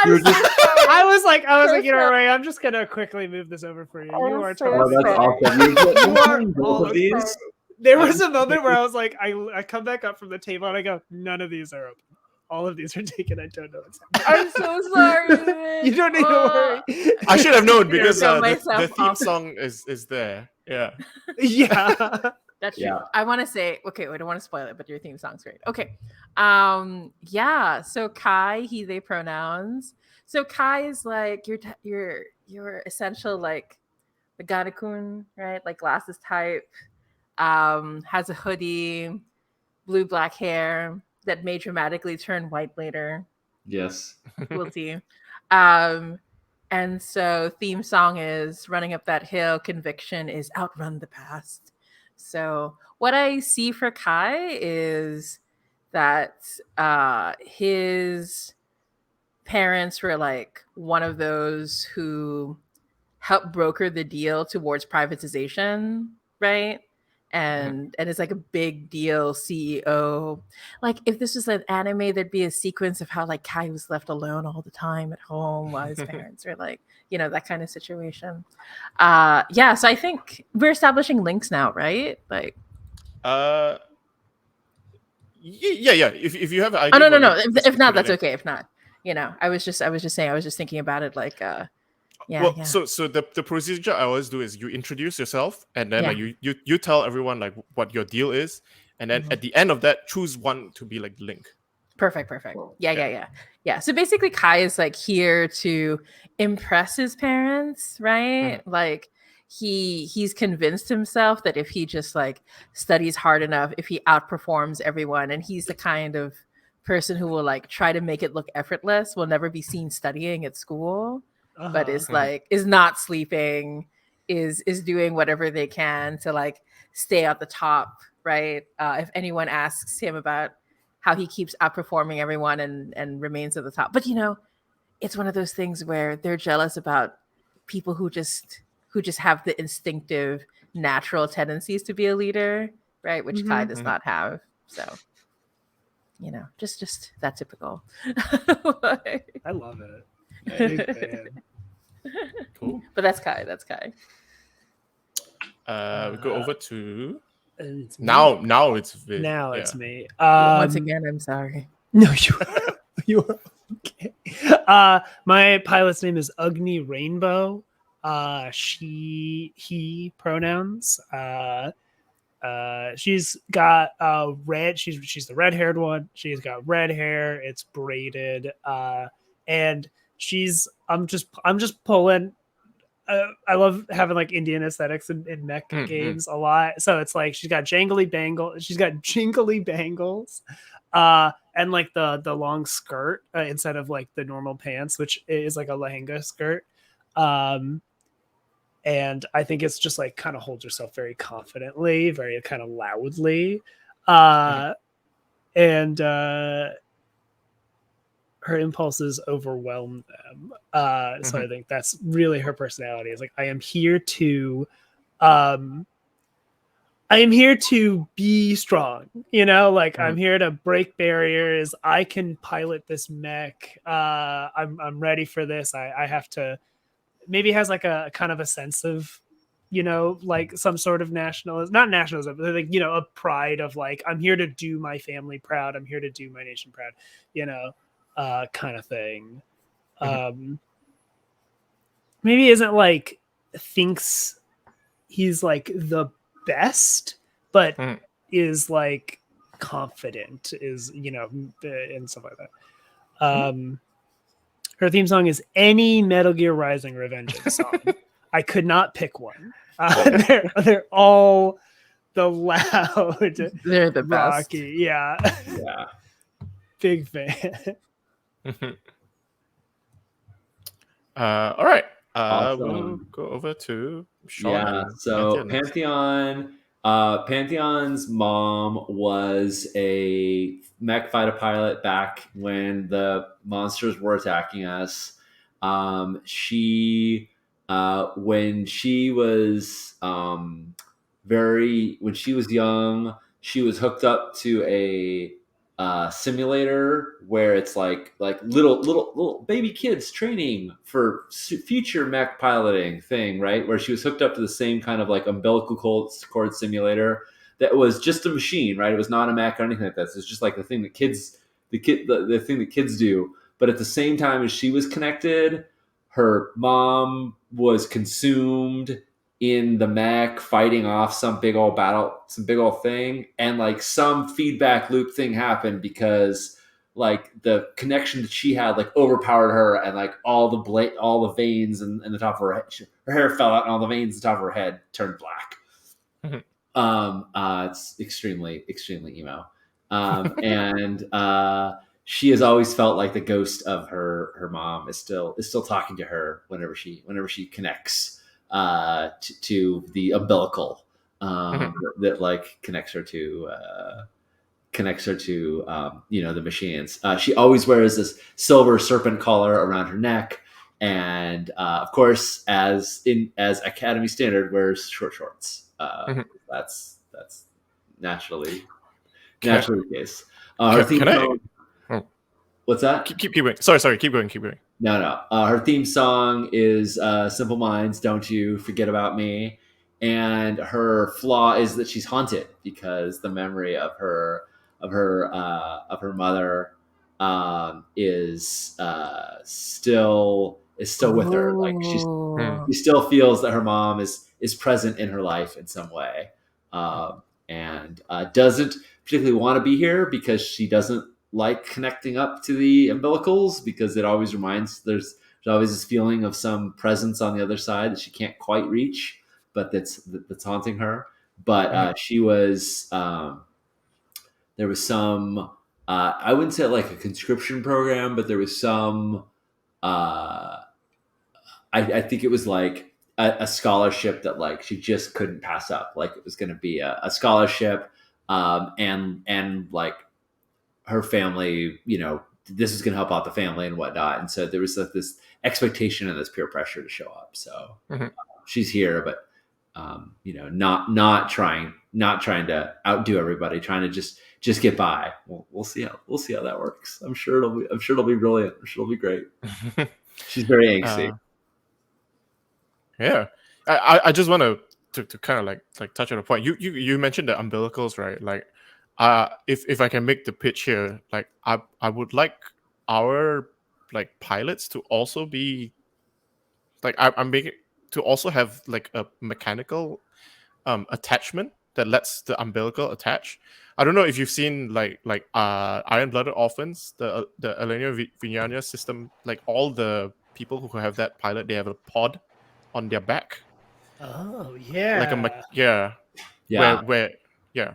You're just- I was like, So you know, sorry. Ray, I'm just gonna quickly move this over for you. You I'm are so Oh, totally that's sorry. awesome. You are Both all of these. There was a moment where I was like, I come back up from the table and I go, none of these are open. All of these are taken. I don't know what's happening. I'm so sorry. You don't need to worry. I should have known Here, because throw the myself theme off. song is there. Yeah. Yeah. That's true. Yeah. I want to say, okay, I don't want to spoil it, but your theme song's great. Okay. Yeah. So Kai, he, they pronouns. So Kai is like your essential like the Ganakun, right? Like glasses type. Has a hoodie, blue black hair that may dramatically turn white later. Yes. We'll see. And so theme song is running up that hill. Conviction is outrun the past. So what I see for Kai is that his parents were like one of those who helped broker the deal towards privatization, right? And it's like a big deal CEO. Like if this was an anime, there'd be a sequence of how like Kai was left alone all the time at home while his parents are like, that kind of situation. Yeah, so I think we're establishing links now, right? Like Yeah. If you have an oh idea, no. just If not, put it that's in. okay. If not, I was just saying, I was just thinking about it like yeah. Well, yeah. so the procedure I always do is you introduce yourself, and then Yeah. like you tell everyone like what your deal is, and then at the end of that, choose one to be like the link. Perfect. Yeah. So basically Kai is like here to impress his parents, right? Like he's convinced himself that if he just like studies hard enough, if he outperforms everyone, and he's the kind of person who will like try to make it look effortless, will never be seen studying at school, but is like is not sleeping, is doing whatever they can to like stay at the top, right? If anyone asks him about how he keeps outperforming everyone and remains at the top, but it's one of those things where they're jealous about people who just have the instinctive, natural tendencies to be a leader, right? Which Kai does not have. So, just that typical. I love it. Big fan. Cool. But that's Kai. That's Kai. We go over to It's me. now it's Vid. Now Yeah. it's me. Once again, I'm sorry. No, you are okay. My pilot's name is Agni Rainbow. He pronouns. She's got red. She's the red-haired one. She's got red hair. It's braided. And I'm just pulling. I love having like Indian aesthetics in mech games a lot. So it's like she's got jingly bangles. And like the long skirt instead of like the normal pants, which is like a lehenga skirt. And I think it's just like kind of holds herself very confidently, very kind of loudly. And her impulses overwhelm them. So I think that's really her personality. It's like, I am here to be strong, I'm here to break barriers. I can pilot this mech. I'm ready for this. I have to, maybe has like a kind of a sense of, like some sort of not nationalism, but like, a pride of like, I'm here to do my family proud. I'm here to do my nation proud, kind of thing. Maybe isn't like thinks he's like the best, but is like confident, is and stuff like that. Her theme song is any Metal Gear Rising Revengeance song. I could not pick one. They're all the loud, they're the rocky, Yeah. Big fan. All right. Awesome. We'll go over to Sean. Yeah. So Pantheon's mom was a mech fighter pilot back when the monsters were attacking us. She when she was young, she was hooked up to a simulator where it's like little baby kids training for future mech piloting thing, right? Where she was hooked up to the same kind of like umbilical cord simulator that was just a machine, right? It was not a mech or anything like that. It's just like the thing that kids do. But at the same time as she was connected, her mom was consumed in the mech fighting off some big old thing, and like some feedback loop thing happened because like the connection that she had like overpowered her, and like all the veins in the top of her head, her hair fell out and all the veins in the top of her head turned black. It's extremely emo. And she has always felt like the ghost of her mom is still talking to her whenever she connects to the umbilical that like connects her to the machines. She always wears this silver serpent collar around her neck, and of course, as Academy standard, wears short shorts. That's naturally the case. Her theme song. What's that? Keep going. Sorry. Keep going. No. Her theme song is "Simple Minds, Don't You Forget About Me," and her flaw is that she's haunted because the memory of her mother is still with her. Like she still feels that her mom is present in her life in some way, and doesn't particularly want to be here because she doesn't like connecting up to the umbilicals, because it always reminds there's always this feeling of some presence on the other side that she can't quite reach, but that's haunting her. But she was there was some I wouldn't say like a conscription program, but there was some I think it was like a scholarship that like she just couldn't pass up. Like it was going to be a scholarship, and like her family, this is going to help out the family and whatnot. And so there was like this expectation and this peer pressure to show up. So she's here, but not trying to outdo everybody, trying to just get by. We'll see how that works. I'm sure it'll be brilliant. I'm sure it'll be great. She's very angsty. Yeah, I just want to kind of like touch on a point. You mentioned the umbilicals, right? Like, if I can make the pitch here, like I would like our like pilots to also be like I'm making to also have like a mechanical attachment that lets the umbilical attach. I don't know if you've seen like Iron Blooded Orphans, the Elenia Vignania system. Like all the people who have that pilot, they have a pod on their back. Oh yeah, Yeah. Where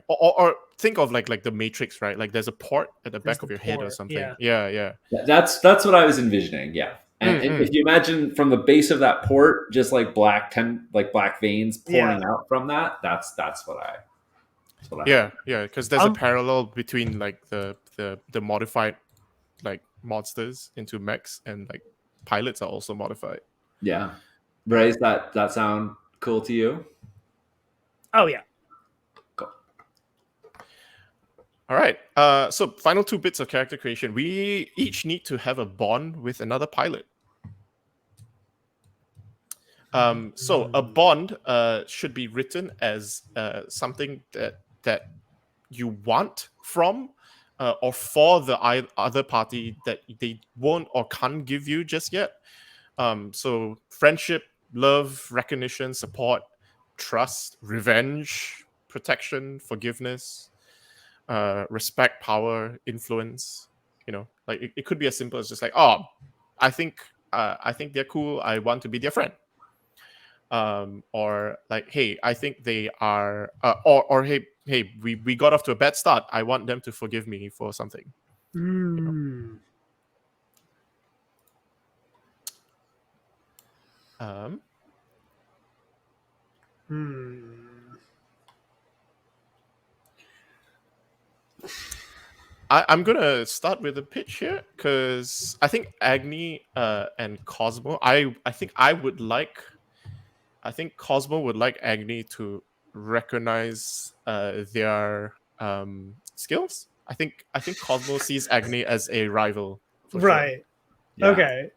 or think of like the Matrix, right? Like there's a port at the back of your head or something. Yeah. That's what I was envisioning. Yeah. And if you imagine from the base of that port, just like black veins pouring out from that, that's what I. Yeah, because there's a parallel between like the modified like monsters into mechs, and like pilots are also modified. Yeah. Ray, does that sound cool to you? Oh yeah. Cool. All right. So final 2 bits of character creation. We each need to have a bond with another pilot. So a bond should be written as something that you want from or for the other party that they won't or can't give you just yet. So friendship, love, recognition, support, trust, revenge, protection, forgiveness, respect, power, influence. Like it could be as simple as just like, oh, I think they're cool. I want to be their friend. Or like, hey, I think they are, or hey, we got off to a bad start. I want them to forgive me for something. I'm gonna start with a pitch here because I think Agni and Cosmo. I think Cosmo would like Agni to recognize their skills. I think Cosmo sees Agni as a rival. For right. Sure. Yeah. Okay.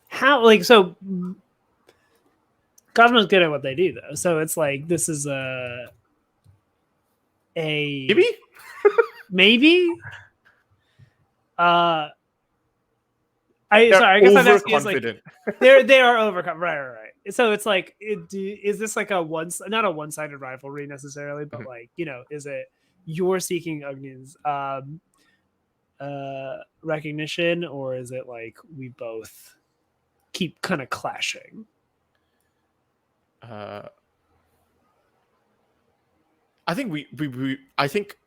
How so Cosmo's good at what they do though. So it's like this is a maybe? maybe? I guess I'm asking is like they are overcome. Right. So it's like is this like not a one-sided rivalry necessarily, but like, is it you're seeking Agni's recognition, or is it like we both keep kind of clashing? I think I think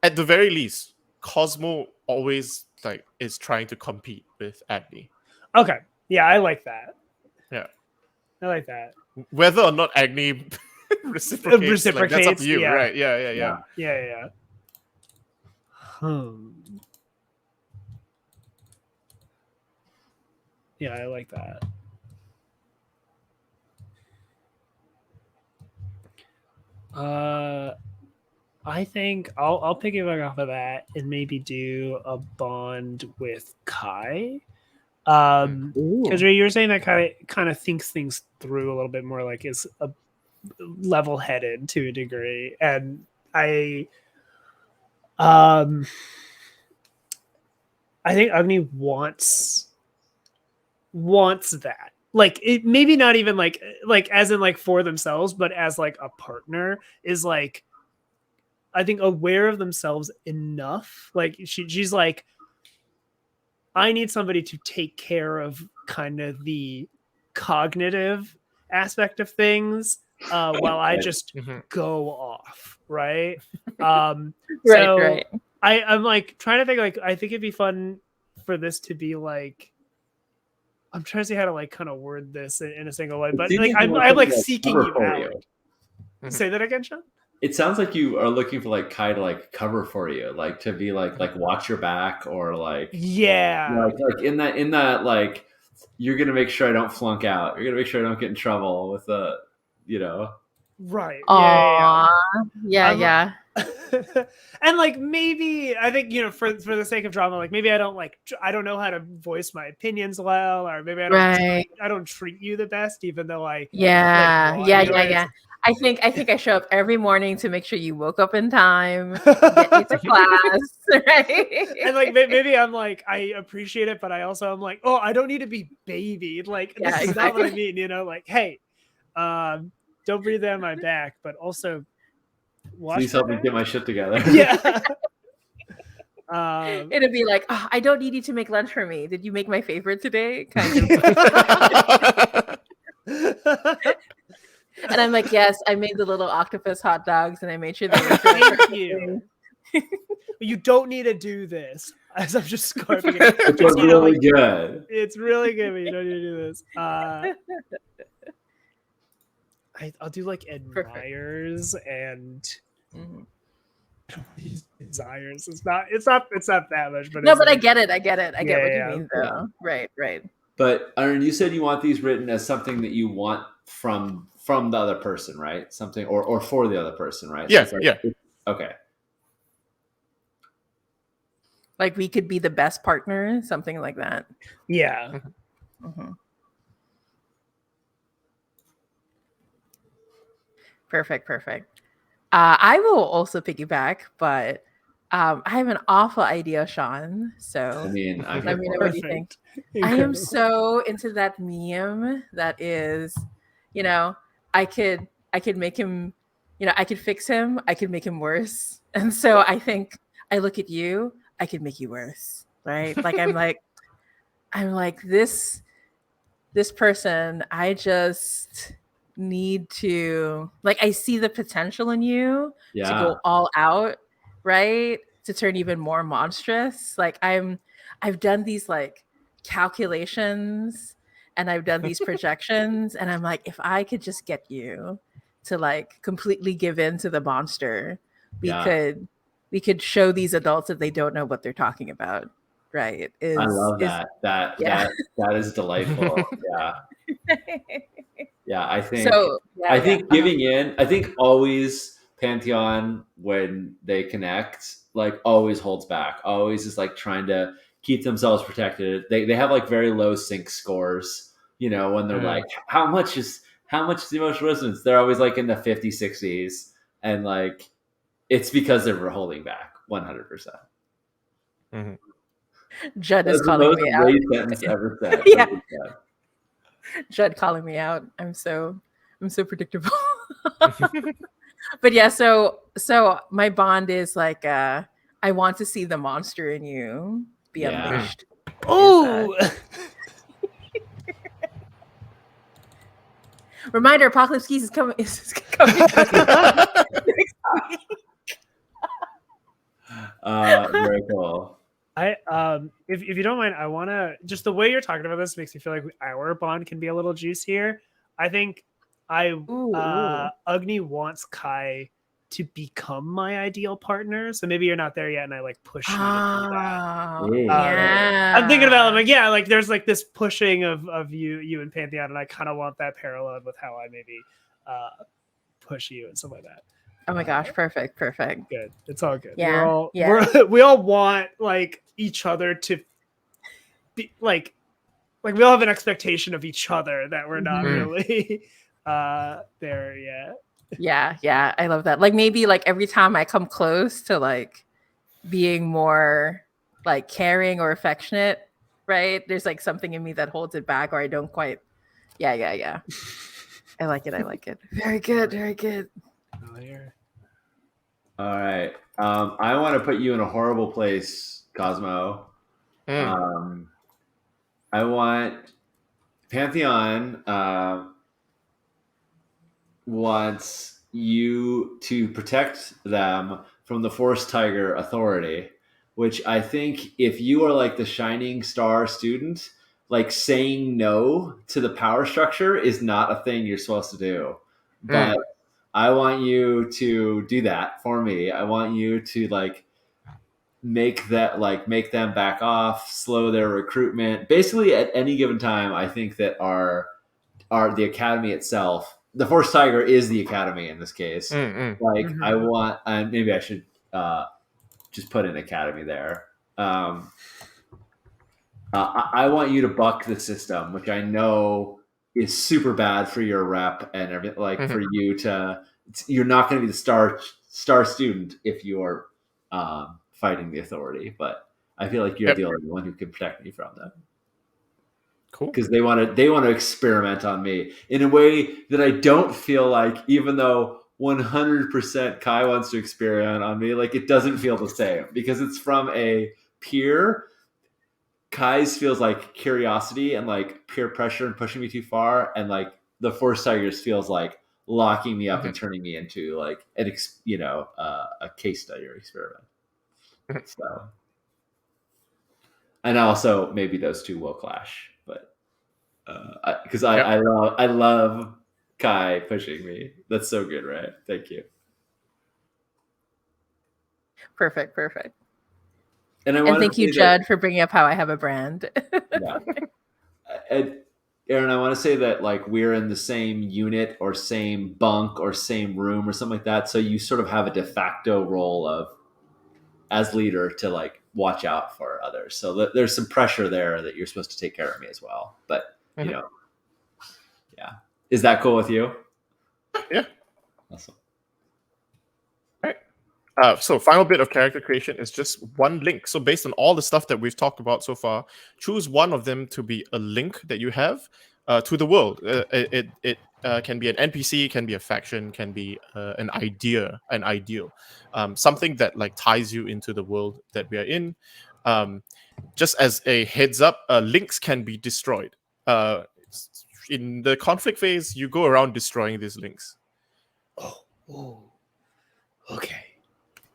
at the very least, Cosmo always like is trying to compete with Agni. Okay. Yeah, I like that. Yeah. I like that. Whether or not Agni reciprocates, like, that's up to you, right? Yeah. Yeah. Yeah, I like that. I think I'll piggyback off of that and maybe do a bond with Kai. Because you were saying that Kai kind of thinks things through a little bit more, like is a level-headed to a degree, and I think Agni wants that. Like it maybe not even like as in like for themselves, but as like a partner is like, I think aware of themselves enough. Like she's like, I need somebody to take care of kind of the cognitive aspect of things while I just go off. Right. Right. I'm like trying to think, like, I think it'd be fun for this to be like, I'm trying to see how to like kind of word this in a single way, but seems like like you I'm want like something to seeking cover you for out. you. Say that again, Sean. It sounds like you are looking for like Kai to like cover for you, like to be like watch your back, or like Yeah. like in that like you're gonna make sure I don't flunk out. You're gonna make sure I don't get in trouble with the, you know. Right. Aww. Yeah, I'm- yeah. And like maybe I think, you know, for the sake of drama, like maybe I don't know how to voice my opinions well, or maybe Right. I don't treat you the best, even though I Yeah, want yeah, you. yeah, It's- yeah. I think I show up every morning to make sure you woke up in time, get you to class, right? And like maybe I'm like, I appreciate it, but I also am like, oh, I don't need to be babied. Like Yeah, this is not what I exactly. mean, you know, like, hey, don't breathe down my back, but also wash Please my help me back. get my shit together. Yeah. It'd be like, oh, I don't need you to make lunch for me. Did you make my favorite today? Kind of. And I'm like, yes, I made the little octopus hot dogs, and I made sure they were Thank you. You don't need to do this. As I'm just scarfing it. It's Just, you know, really like, good. it's really good, but you don't need to do this. I'll do like admires and Mhm. desires. It's not that much, but No, it's but I like, get it. I get it. I get what Yeah, you mean, yeah. though. Right, right. But Aaron, you said you want these written as something that you want from the other person, right? Something or for the other person, right? Yeah, So it's yeah. Okay. Like we could be the best partner, something like that. yeah. Mhm. Perfect, perfect. I will also piggyback, but I have an awful idea, Sean. I So mean, I'm let here me know for what it. you think. Perfect. I am Incredible. so into that meme that is, you know, I could make him, I could fix him, I could make him worse. And so I think I look at you, I could make you worse, right? Like I'm like this person, I just need to, like, I see the potential in you to Yeah. go all out, right? To turn even more monstrous. Like I've done these like calculations and I've done these projections, and I'm like, if I could just get you to like completely give in to the monster, we Yeah. could show these adults that they don't know what they're talking about. Right. I love that. Yeah. That is delightful. Yeah. Yeah, I think So yeah, giving in, I think always Pantheon, when they connect, like always holds back. Always is like trying to keep themselves protected. They have like very low sync scores, you know, when they're like, how much is the emotional resonance? They're always like in the 50s, 60s. And like it's because they're holding back 100%. Judd That's is the calling most me out. Ray sentence ever said. Yeah. Judd calling me out. I'm so predictable. But yeah, so my bond is like I want to see the monster in you be Yeah. unleashed. Oh, Reminder: Apocalypse Keys is coming. Is coming next week. Very cool. I if you don't mind, I want to, just the way you're talking about this makes me feel like our bond can be a little juicier. I think Ooh. Agni wants Kai to become my ideal partner, so maybe you're not there yet, and I like push you to do that. Oh, Ooh. yeah. I'm thinking about like, yeah, like there's like this pushing of you and Pantheon, and I kind of want that paralleled with how I maybe push you and stuff like that. Oh my gosh, perfect. Good. It's all good. Yeah, We all want like each other to be like we all have an expectation of each other that we're not really there yet. Yeah. I love that. Like maybe like every time I come close to like being more like caring or affectionate, right? There's like something in me that holds it back, or I don't quite. Yeah. I like it. Very good. Oh, here. All right. I want to put you in a horrible place, Cosmo. I want Pantheon wants you to protect them from the Forest Tiger Authority. which I think if you are like the shining star student, like saying no to the power structure is not a thing you're supposed to do. But I want you to do that for me. I want you to like make them back off, slow their recruitment. Basically, at any given time, I think that the academy itself, the Force Tiger is the academy in this case. Like I want, and maybe I should just put an academy there. I want you to buck the system, which I know is super bad for your rep and everything. Like for you to, you're not going to be the star student if you're fighting the authority. But I feel like you're the only one who can protect me from them. Cool. Because they want to experiment on me in a way that I don't feel like, even though 100% Kai wants to experiment on me, like it doesn't feel the same because it's from a peer. Kai's feels like curiosity and like peer pressure and pushing me too far, and like the Force Tigers feels like locking me up and turning me into like a case study or experiment. So, and also maybe those two will clash, but because I love Kai pushing me. That's so good, right? Thank you. Perfect. And thank you, Judd, for bringing up how I have a brand. Yeah. Aaron, I want to say that like we're in the same unit or same bunk or same room or something like that. So you sort of have a de facto role of as leader to like watch out for others. So there's some pressure there that you're supposed to take care of me as well. But yeah. Is that cool with you? Yeah. Awesome. So final bit of character creation is just one link. So based on all the stuff that we've talked about so far, choose one of them to be a link that you have to the world. It can be an NPC, can be a faction, can be an idea, an ideal, something that like ties you into the world that we are in. Just as a heads up, links can be destroyed. In the conflict phase, you go around destroying these links. Oh. Okay.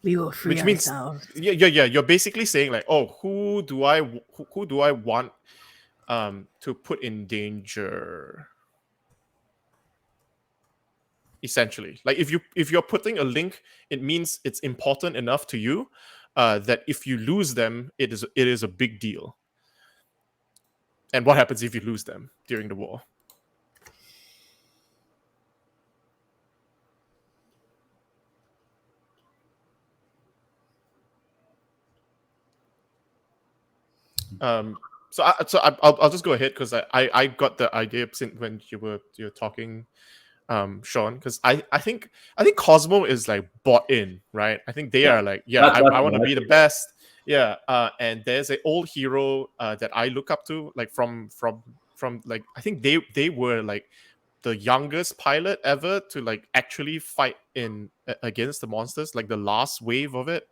We will free ourselves. Yeah. You're basically saying like, oh, who do I want to put in danger? Essentially, like if you're putting a link, it means it's important enough to you that if you lose them, it is a big deal. And what happens if you lose them during the war? So I'll just go ahead because I got the idea since when you're talking, Sean, because I think Cosmo is like bought in, right? I think they are like, I want to be the best. Yeah. And there's an old hero that I look up to, like from like I think they were like the youngest pilot ever to like actually fight in against the monsters, like the last wave of it.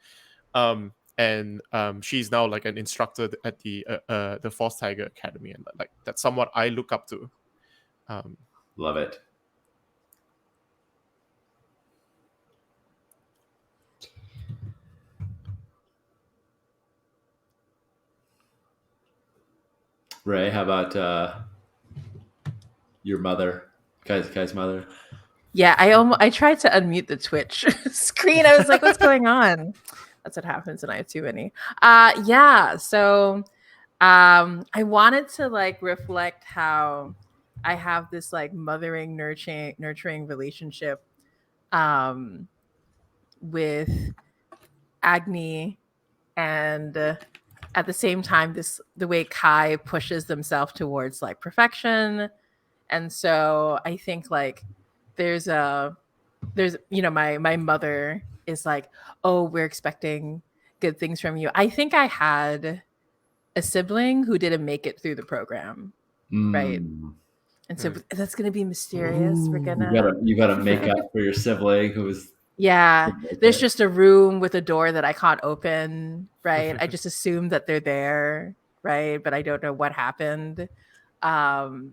And she's now like an instructor at the Force Tiger Academy, and like that's someone I look up to. Love it. Ray, how about your mother, Kai's mother? Yeah, I tried to unmute the Twitch screen. I was like, what's going on? That's what happens when I have too many. So I wanted to like reflect how I have this like mothering, nurturing relationship with Agni, and at the same time, the way Kai pushes themselves towards like perfection. And so I think like there's my mother is like, oh, we're expecting good things from you. I think I had a sibling who didn't make it through the program, right? And so that's gonna be mysterious. Ooh, we're gonna you gotta make up for your sibling who was there's just a room with a door that I can't open, right? I just assume that they're there, right? But I don't know what happened. And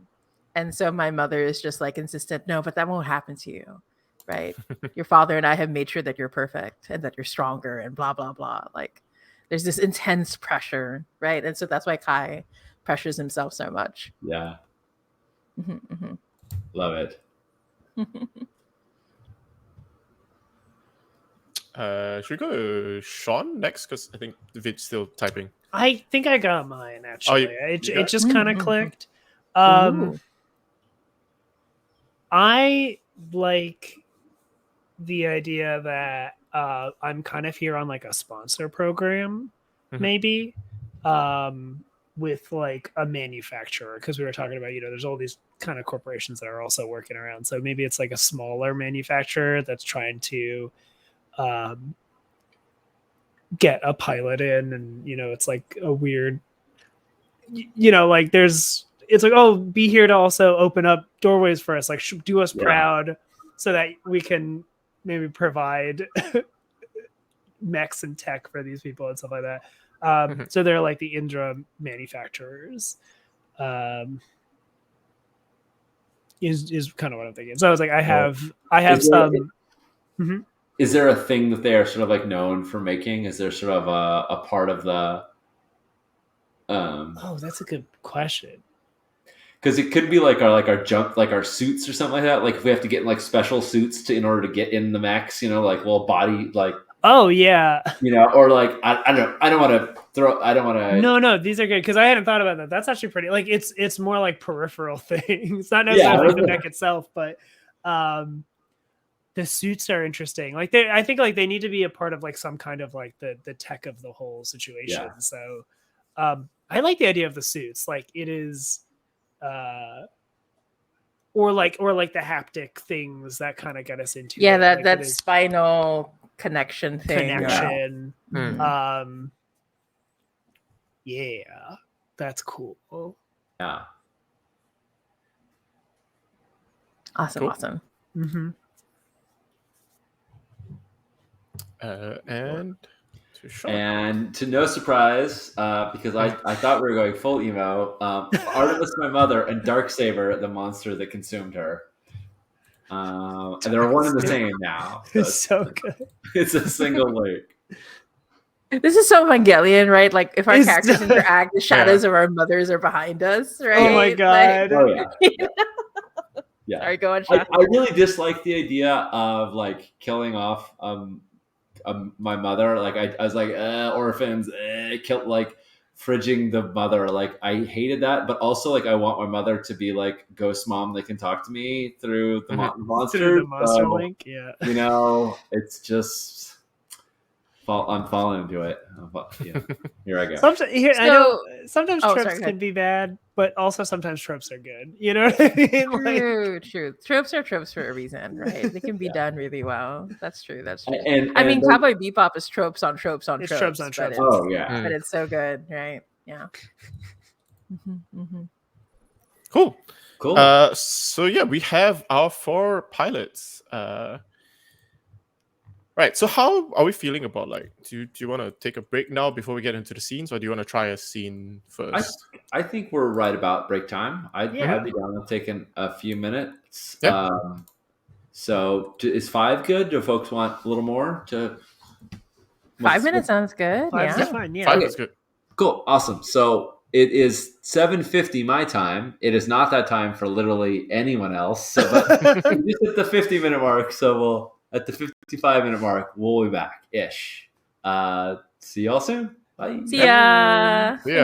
so my mother is just like insistent, no, but that won't happen to you, right? Your father and I have made sure that you're perfect and that you're stronger and blah, blah, blah. Like there's this intense pressure, right? And so that's why Kai pressures himself so much. Yeah. Mm-hmm, Love it. Should we go to Sean next? Because I think Vid's still typing. I think I got mine actually. you got It just kind of Mm-hmm. clicked. Ooh. I like the idea that I'm kind of here on like a sponsor program, Mhm. maybe, with like a manufacturer, because we were talking about, there's all these kind of corporations that are also working around. So maybe it's like a smaller manufacturer that's trying to get a pilot in, and it's like a weird, like it's like, oh, be here to also open up doorways for us, like do us proud, so that we can maybe provide mechs and tech for these people and stuff like that. So they're like the Indra manufacturers. Is kind of what I'm thinking. So I was like, I have some. Is there a thing that they are sort of like known for making? Is there sort of a part of the? Oh, that's a good question. Because it could be like our jump, like our suits or something like that. Like if we have to get like special suits in order to get in the mechs, like little body, like. Oh yeah. Or like I don't want to throw. I don't want to. No, these are good because I hadn't thought about that. That's actually pretty. Like it's more like peripheral things, not necessarily like the mech itself, but the suits are interesting. Like I think like they need to be a part of like some kind of like the tech of the whole situation. Yeah. So I like the idea of the suits. Like it is. Or like the haptic things that kind of get us into that spinal connection thing. Yeah, that's cool. Yeah. Awesome. Cool. Awesome. Mm-hmm. And to no surprise, because I thought we were going full emo, Artemis, my mother, and Darksaber, the monster that consumed her. And they're one and the same now. So it's so good. It's a single link. This is so Evangelion, right? Like if our characters interact, the shadows of our mothers are behind us, right? Oh my god! Yeah. Sorry, go on, Sean. I really dislike the idea of like killing off my mother. Like I was like orphans, kill like fridging the mother. Like I hated that, but also like I want my mother to be like ghost mom that can talk to me through the monster. Through the monster link, yeah. It's just. I'm falling into it. Yeah. Here I go. I know sometimes tropes can be bad, but also sometimes tropes are good. You know what I mean? True. Tropes are tropes for a reason, right? They can be done really well. That's true. And I mean, Cowboy Bebop is tropes on tropes on tropes. Tropes on tropes. Oh yeah. But it's so good, right? Yeah. Cool. Cool. So yeah, we have our 4 pilots. Right. So how are we feeling about like? Do you want to take a break now before we get into the scenes, or do you want to try a scene first? I think we're right about break time. I'd be down with taking a few minutes. Yeah. So is 5 good? Do folks want a little more? 5 minutes sounds good. 5 is fine. Yeah. 5 is good. Cool. Awesome. So it is 7:50 my time. It is not that time for literally anyone else. So, but we just hit the 50-minute mark. So we'll. At the 55-minute mark, we'll be back-ish. See y'all soon. Bye. See ya. Yeah.